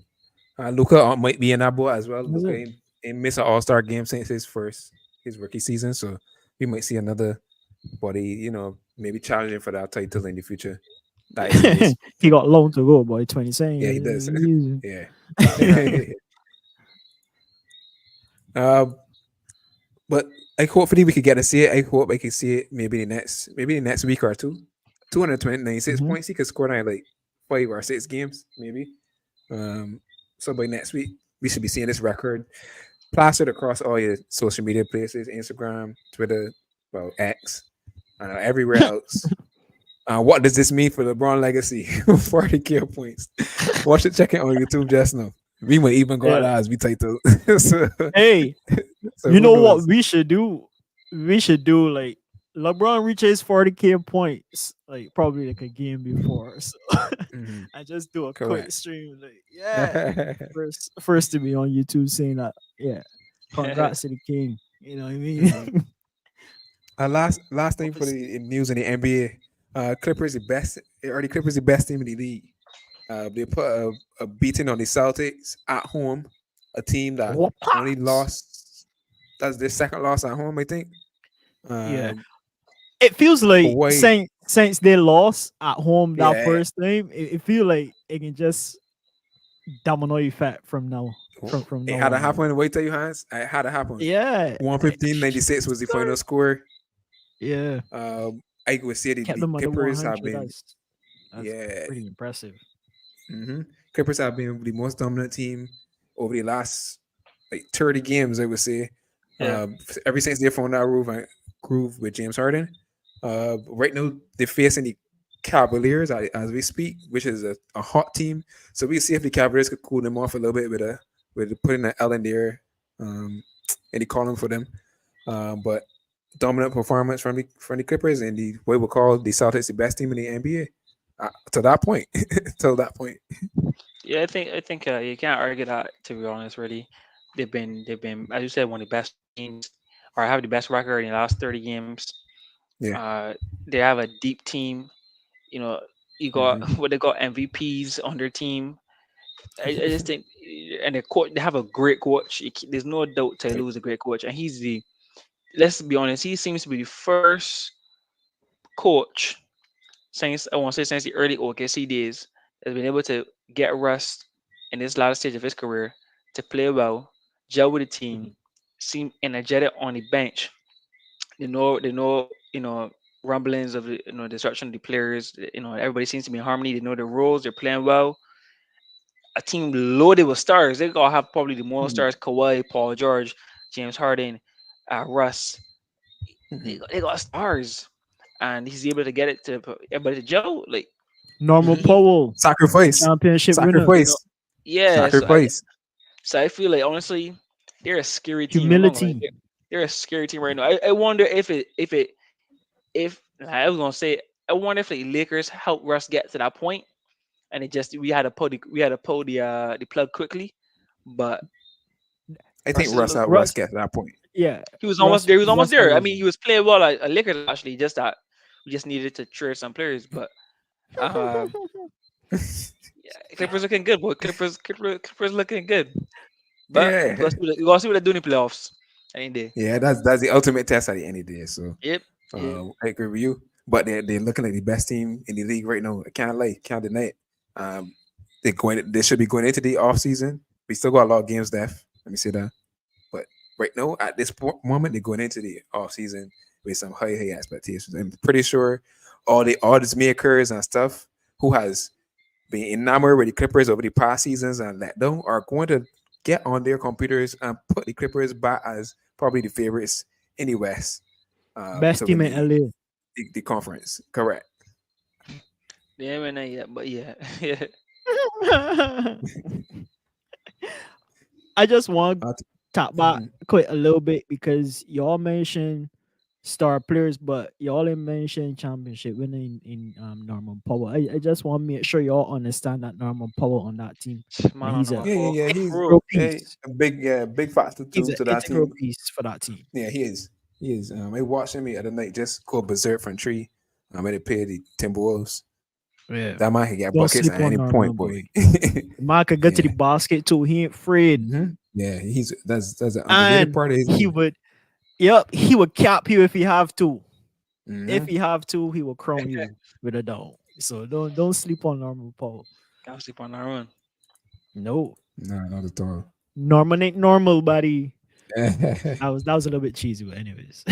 Luka might be in that boat as well. That's Luka it. ain't missed an All-Star game since his rookie season, so we might see another body, maybe challenging for that title in the future. That is his- He got long to go, boy. 27. Yeah, he does. He's- yeah. But I hopefully we could get to see it. I hope I can see it maybe the next week or two. 296 Mhm. points. He could score in like 5 or 6 games, maybe. Um, so by next week, we should be seeing this record plastered across all your social media places, Instagram, Twitter, well, X, everywhere else. What does this mean for LeBron legacy? 40K points. Watch it, check it on YouTube just now. We might even go out Yeah. as we title. so, Hey, so you who know what knows? we should do? We should do like LeBron reaches 40K points, like probably like a game before. So Mhm, I just do a quick correct. stream, like first to be on YouTube saying that, yeah, congrats to the king. You know what I Mhm. mean? Last thing for Obviously. the news in the NBA. Clippers the best. Are the Clippers the best team in the league? They put a beating on the Celtics at home, a team that What? only lost. That's their second loss at home, I think. Yeah. Um, It feels like Hawaii, since they lost at home that yeah, first time, it feel like it can just domino effect from now from it now had to on. Like, happen. Wait till you hands. It had to happen. yeah. 115-96 was the final score. Yeah. I would say Kept the them under Clippers have 100. been, That's yeah, pretty impressive. Clippers have been the most dominant team over the last like 30 games, I would say. Yeah. Ever since they found that groove with James Harden. Right now they're facing the Cavaliers as we speak, which is a hot team. So we see if the Cavaliers could cool them off a little bit with putting an L in there, um, in the column for them. But dominant performance from the Clippers and the what we call the Celtics the best team in the NBA. To that point, till that point. Yeah, I think you can't argue that, to be honest. Really, they've been, as you said, one of the best teams, or have the best record in the last 30 games. Yeah. Uh, they have a deep team. You know, you got Hmm. what they got MVPs on their team. I just think, and they have a great coach. There's no doubt to lose a great coach, and he's the. Let's be honest, he seems to be the first coach since, I want to say, since the early OKC days, has been able to get rest in this latter stage of his career, to play well, gel with the team, seem energetic on the bench. They know, rumblings of the, disruption of the players. Everybody seems to be in harmony. They know their roles. They're playing well. A team loaded with stars. They gonna have probably the most Hmm. stars: Kawhi, Paul George, James Harden, Russ. They Hmm. they got stars, and he's able to get it to everybody to gel. Like Normal he, Powell, Sacrifice, championship winner. you know, sacrifice, yeah. sacrifice. So I feel like, honestly, they're a scary team. I'm not gonna lie. Humility. They're a scary team right now. I wonder if I was gonna say, I wonder if the Lakers helped Russ get to that point, and it just, we had to pull the plug quickly. But I think Russ is look. Russ Russ, get to that point. yeah. He was almost Russ there. He was almost Russ there. I always mean, he was playing well at Lakers, actually. Just that we just needed to trade some players. But um, yeah, Clippers looking good, boy. Clippers looking good. But Yeah, we gotta see what they do in the playoffs. Any day. yeah. That's the ultimate test at the end of the day. So Yep. Yep. I agree with you. But they're looking like the best team in the league right now. I can't lie, can't deny it. Um, they should be going into the off season. We still got a lot of games left. Let me say that. But right now, at this moment, they're going into the off season with some high expectations. I'm pretty sure all the odds makers and stuff who has been enamored with the Clippers over the past seasons and let down are going to get on their computers and put the Clippers back as probably the favorites in the West, best to team win in LA. the conference. Correct. They haven't won yet, but yeah. Yeah. I just want Uh, to talk back mhm. quite a little bit because y'all mentioned star players, but y'all didn't mention championship winning in Norman Powell. I just want to make sure y'all understand that Norman Powell on that team. Man And on he's the a one. Yeah, Oh, yeah, yeah. He's bro. integral piece. a big factor He's too an to that integral team. piece for that team. Yeah, he is. He is. I watched him the other night just go berserk from tree. When they play the Timberwolves. Yeah. That man can get Don't buckets sleep at on any Norman, point, boy. boy. The man could get to the Yeah. basket too. He ain't afraid. Yeah, he's that's an underrated And part of his he game. would, yep, he would cap you if he have to. If Hmm. he have to, he will crown you with a dog. So don't sleep on Norman Powell. Can't sleep on our own. No. No, not at all. Norman ain't normal, buddy. That was a little bit cheesy, but anyways.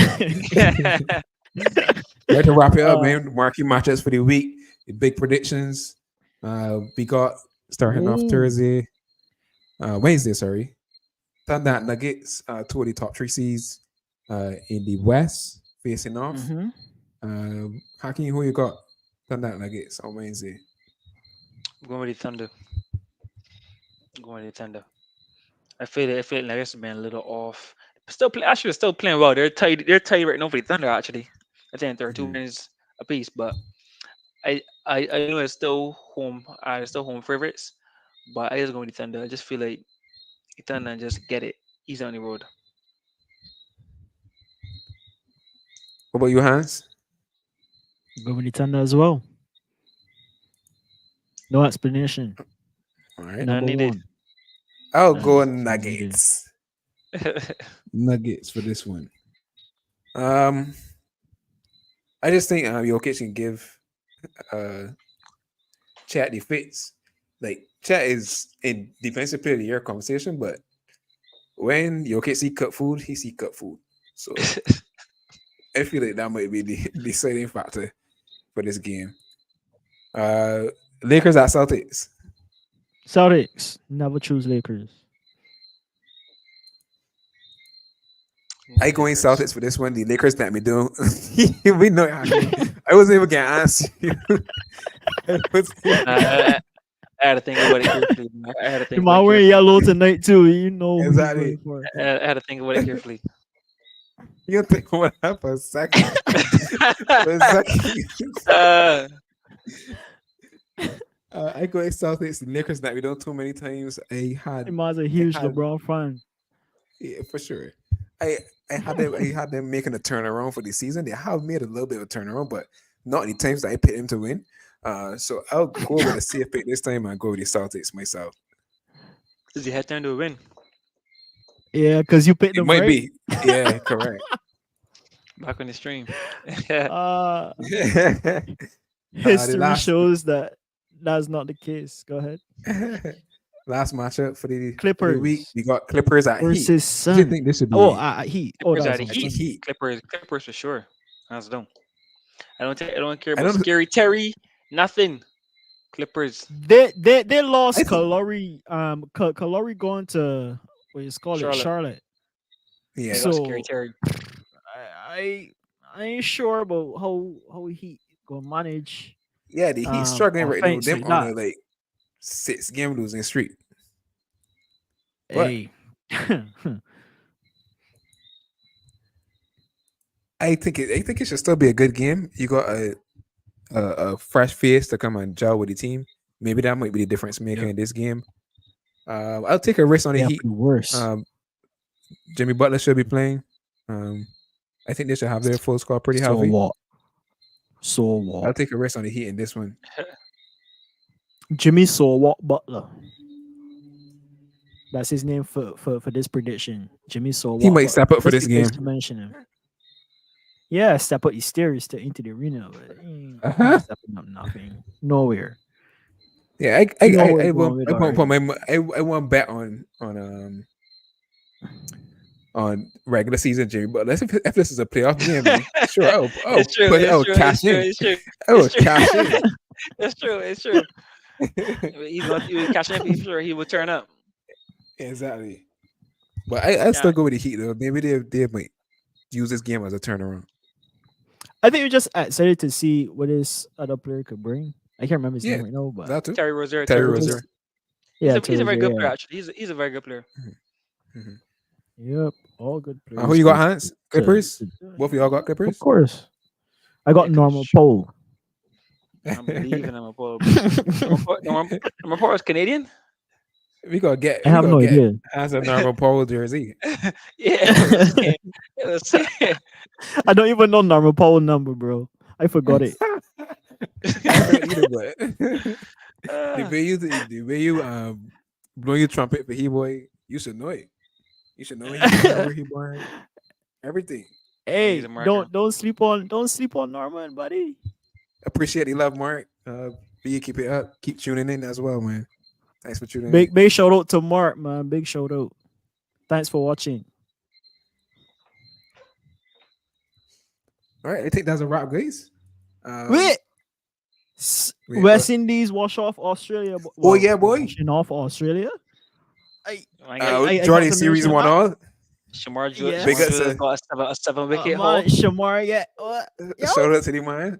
Right to wrap it up, uh, man. Marquee matchups for the week. The big predictions. We got starting off ooh. Thursday, Wednesday. Sorry, Thunder and Nuggets. Two of the top three seeds in the West facing off. Mhm. Hakeem, who you got? Thunder and Nuggets on Wednesday. I'm going with the Thunder. I'm going with the Thunder. I feel like it's been a little off. Still play. Actually, still playing well. They're tied. They're tied right now for the Thunder. Actually, I think there are two Mhm. wins apiece. But I know it's still home. It's still home favorites. But I just go with the Thunder. I just feel like the Thunder just get it easy on the road. What about you, Hans? Go with the Thunder as well. No explanation. All right, None Number needed. one. I'll None go needed. Nuggets. Nuggets for this one. Um, I just think Jokic can give uh Chat the fits. Like Chat is in defensive player of the year conversation, but when Jokic see cut food, he see cut food. So I feel like that might be the deciding factor for this game. Uh, Lakers at Celtics. Celtics never choose Lakers. I going Lakers. Celtics for this one. The Lakers let me do. We know it happened. I wasn't even gonna ask you. I was- I had to think about it carefully. I had to think Am about I it wearing carefully. yellow tonight too? You know who he's Exactly. going for. I had to think about it carefully. You think what happened for a second? For a second. uh, I go Celtics. The Lakers let me down too many times. Iman's a I huge had LeBron fan. Yeah, for sure. I I had them making a turnaround for the season. They have made a little bit of a turnaround, but not any times that I picked them to win. So I'll go with a safe pick this time and go with the Celtics myself. is he had time to win? Yeah, because you picked It them might right. be. Yeah, correct. Back on the stream. Uh, The history last shows that that's not the case. Go ahead. last matchup for the week, Clippers we got Clippers at Heat. versus I did Sun. think this would Oh, be Heat. Oh, Clippers that are was the on I think Heat. Sunday. Heat. Clippers for sure. Hands down. I don't care I about don't. Scary Terry. Nothing. Clippers. They I lost think. Kalori going to what you call it, Charlotte. Charlotte. They Yeah, lost Scary So Terry. I I ain't sure about how he gonna manage yeah. The Heat struggling right now. offense Them like on that. a like 6 game losing streak. But Hey. I think it should still be a good game. You got a fresh face to come and gel with the team. Maybe that might be the difference maker Yep. in this game. I'll take a risk on the Yeah, Heat. pretty worse. Jimmy Butler should be playing. I think they should have their full squad pretty So healthy. what? So I'll what? take a risk on the Heat in this one. Jimmy saw what Butler. That's his name for this prediction. Jimmy saw He what might Butler. step up for Just this because game. you mention him. Yeah, step up his stairs into the arena, but he Uh-huh. ain't stepping up nothing. Nowhere. Yeah, Nowhere I going won't with I won't already. put my I won't bet on regular season Jimmy Butler. If this is a playoff game, man, sure It's true. I It's will true. cash It's true. in. It's true. I will It's true. cash in. It's true. It's true. He would catch him for sure. He would turn up. Exactly. But I Yeah. still go with the Heat though. Maybe they might use this game as a turnaround. I think we're just excited to see what this other player could bring. I can't remember his Yeah, name right now, but that too. Terry Rozier. Terry Terry we're Rozier. Rozier. just yeah, He's a very good yeah. player. Actually, he's a very good player. Mhm. Yep, all good players. Who you got, to- Hans? Clippers? to- Both of y'all got Of Clippers? course. I got Yeah, 'cause normal Poole. I believe in him. Number four is Canadian. we gonna I have no get idea. Hans a normal pole jersey. Yeah, let's see. Let's see. I don't even know normal Poole number, bro. I forgot it. I don't either, but the Uh, way you blow your trumpet for he boy, you should know it. You should know he born, where he born, everything. he's Hey, American. don't sleep on Norman, buddy. Appreciate the love, Mark. Be keep it up. Keep tuning in as well, man. Thanks for tuning in. Big shout out to Mark, man. Big shout out. Thanks for watching. All right, I think that's a wrap, guys. Wait, Wait, West Indies wash off Australia. oh Well, yeah, boy. washing off Australia. I I got I got Jordan some news series on one that. all. Yes. Big Shamar up, Jewel sir. got a seven wicket Man, haul. Shamar, yeah. Yo, Shout out to the man.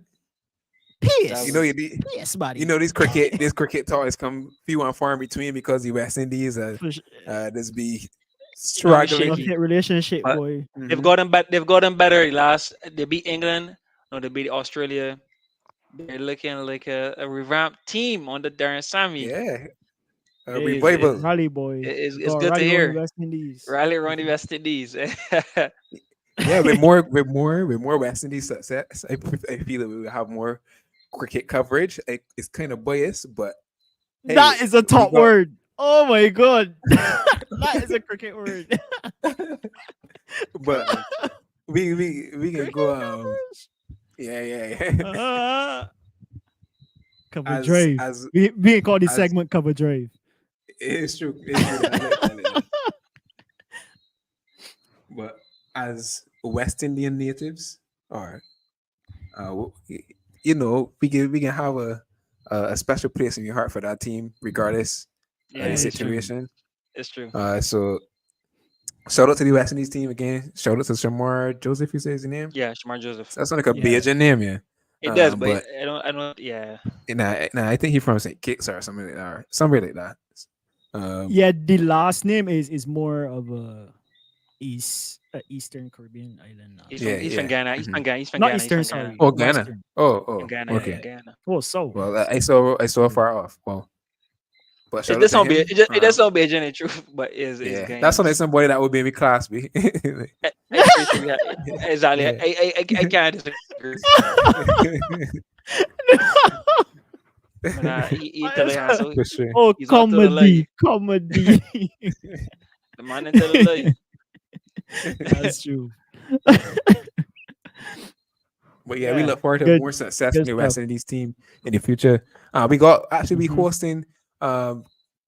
You know peace. Seven. you Peace, buddy. this cricket talk has come few and far in between because the West Indies For sh- this be Gonna be struggling. shaky. Rocket relationship, But boy. they've Mhm. gotten They've gotten better. Last they beat England. No, they beat Australia. They're looking like a revamped team under Darren Sammy. Yeah, Hey, revival. rally, boy. It's, We it's got good to rally on the hear. West Indies. Rally around the West Indies. Yeah, with more West Indies success, I feel that we will have more cricket coverage. It's kind of biased, but hey, That is a we top got. word. Oh my god. That is a cricket word. But we can Cricket go. coverage. Yeah. Cover as drive. as We ain't call this as segment cover drive. it's true. It's true. I like that. But as West Indian natives, or you know, we can have a special place in your heart for that team, regardless of Yeah, the That is it's true. true. situation. It's true. So shout out to the West Indies team again. Shout out to Shamar Joseph. You say his name. Yeah, Shamar Joseph. That's like a Yeah. Bajan name, yeah. It does, but But I don't. Yeah, I think he's from St. Kitts or something like that. Or something like that. Yeah, the last name is more of a Eastern Caribbean island. he's from yeah. Ghana. He's from Mhm. Ghana. He's from Not Ghana. He's Eastern, from Ghana. sorry. Oh, Ghana. Western. In Oh, Ghana, yeah, okay. Ghana. Oh, so. Well, I saw far off. Well, but It shout out does to not be him. it does not be a genuine truth, but is Yeah, that's games. only somebody that would be in my class, be. I pretty sure yeah, exactly. Yeah. I can't disagree. When he tell you so For sure. Oh, he's not telling a lie. comedy. The man ain't telling a lie. That's true. But yeah, we Yeah. look forward to Good- more success good from the West stuff. Indies team in the future. We got actually be Mhm. hosting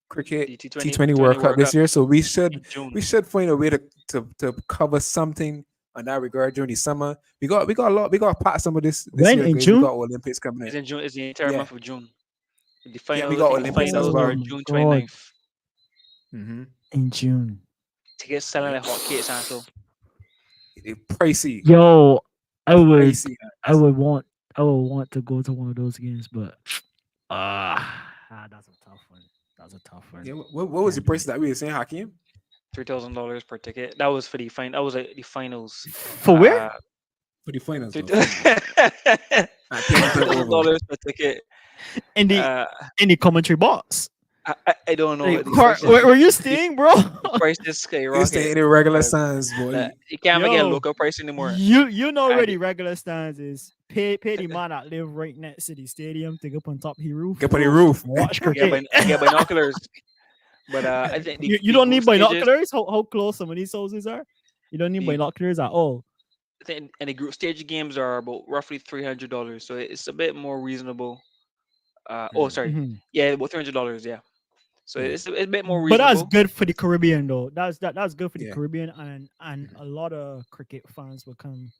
cricket The T20 World Cup this year, so in June. we should find a way to cover something on that regard during the summer. We got a lot. We got to pack some of this When, year, in guys. June? We got Olympics coming It's in. in June. It's the entire Yeah. month of June. The Yeah, we finals. got The Olympics as finals well. are my June God. 29th. Mm-hmm. In June. Tickets selling like hotcakes, and so Pricey, Yo, I pricey. would want to go to one of those games, but that's a tough one. That's a tough one. Yeah, what was the Can't do price it. that we were saying, Hakeem? $3,000 per ticket. That was for the final. That was like the finals. For where? For the finals, Three though. Finals. $3,000 per ticket. In the commentary box. I don't know Like, what the where were you staying, bro? the price is You stay skyrocketed. in the regular signs, boy. You can't make it a Yo, local price anymore. You know I already get- regular stands is pay the man that live right next to the stadium to go up on top of the roof. Get on the roof. Watch I cricket. get binoculars. But I think You don't need group stages, binoculars. How close some of these houses are. You don't need The- binoculars at all. I think, and the group stage games are about roughly $300, so it's a bit more reasonable. Oh, sorry, Mhm. yeah, about $300. Yeah, so Yeah. it's a bit more But that's reasonable. good for the Caribbean, though. That's good for the Yeah. Caribbean, and a lot of cricket fans will come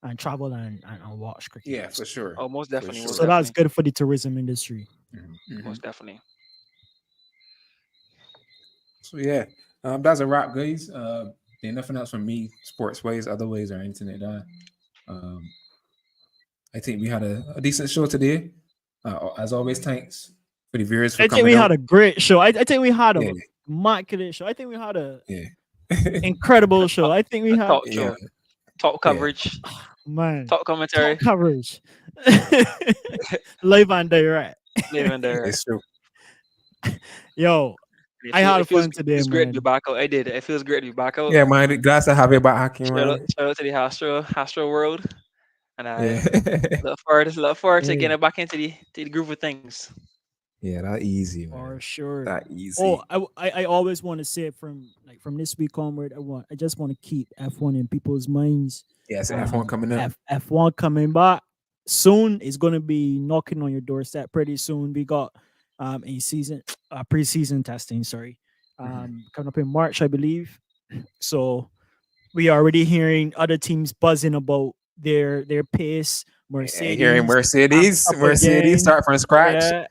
and travel and watch cricket. Yeah, for sure. Oh, most definitely, sure. most So that's definitely, good for the tourism industry. Mhm. most definitely. So yeah, that's a wrap, guys. There's nothing else from me, sports ways, other ways, or anything like that. I think we had a decent show today. As always, thanks for the viewers for I think coming we out. had a great show. I think we had a Yeah. immaculate show. I think we had a Yeah. incredible show. I think we A had top Yeah. show, top coverage, man top commentary, top coverage, live and direct. living there. It's true. Yo, It I feel- had it feels- fun today, It's great to man. be back out. I did. It feels great to be back out. Yeah, man. Glad to have you back, Hakeem, Shout out, man. shout out to the Astro world, and I Yeah. look forward to Hey. getting back into the groove of things. Yeah, that easy, For man. sure. That easy. Oh, I always want to say it from this week onward. I just want to keep F1 in people's minds. Yeah, so F1 coming up. F1 coming back soon. Is going to be knocking on your doorstep pretty soon. We got a preseason testing. Sorry, coming up in March, I believe. So we are already hearing other teams buzzing about their pace. Here in Mercedes backed Mercedes, up Mercedes again. start from scratch. Yeah,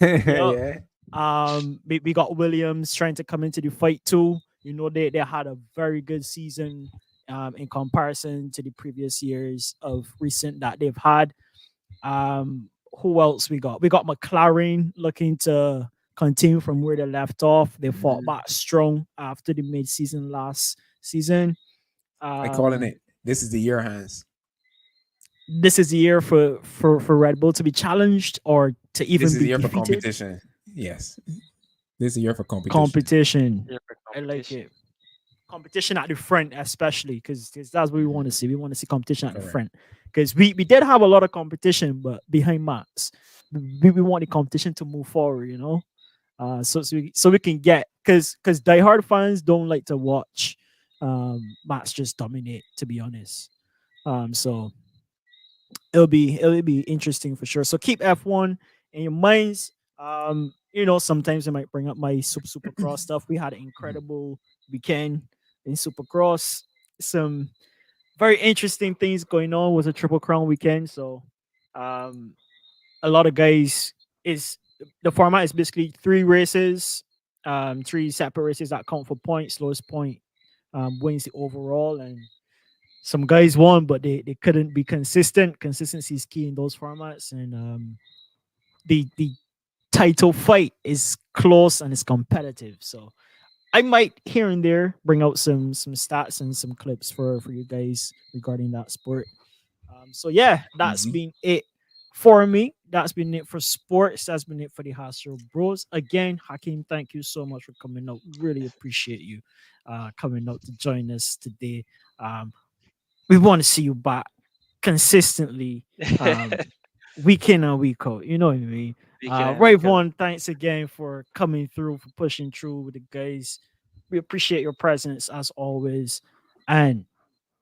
yep. Yeah, We got Williams trying to come into the fight too. You know, they had a very good season in comparison to the previous years of recent that they've had. Who else we got? We got McLaren looking to continue from where they left off. They fought Mhm. back strong after the mid-season last season. I'm calling Um, it. This is the year, Hans. this is the year for Red Bull to be challenged or to This even is the be year for defeated. competition. Yes, this is the year for competition. Competition. Yeah, for I like competition. it. Competition at the front, especially because that's what we want to see. We want to see competition at the Correct. front because we did have a lot of competition, but behind Max, we want the competition to move forward. So we can get because diehard fans don't like to watch Max just dominate. To be honest, so it'll be interesting for sure. So keep F1 in your minds. Sometimes I might bring up my supercross stuff. We had an incredible weekend in supercross. Some very interesting things going on. It was a triple crown weekend, so um, a lot of guys is the format is basically three races, three separate races that count for points. Lowest point wins the overall, and some guys won, but they couldn't be consistent. Consistency is key in those formats, and the title fight is close and it's competitive. So I might here and there bring out some stats and some clips for you guys regarding that sport. So yeah, that's Easy. been it for me. That's been it for sports. That's been it for the Hostile Bros. Again, Hakeem, thank you so much for coming out. Really appreciate you coming out to join us today. Um, we want to see you back consistently, week in and week out. You know what I mean? We can, we Right, can. Vaughn, thanks again for coming through, for pushing through with the guys. We appreciate your presence as always. And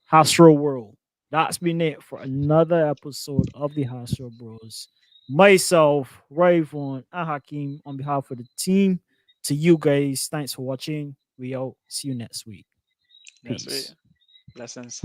Hostile World, that's been it for another episode of the Hostile Bros. Myself, Ray Vaughn, and Hakeem, on behalf of the team, to you guys, thanks for watching. We out. See you next week. That's it. Peace. Blessings.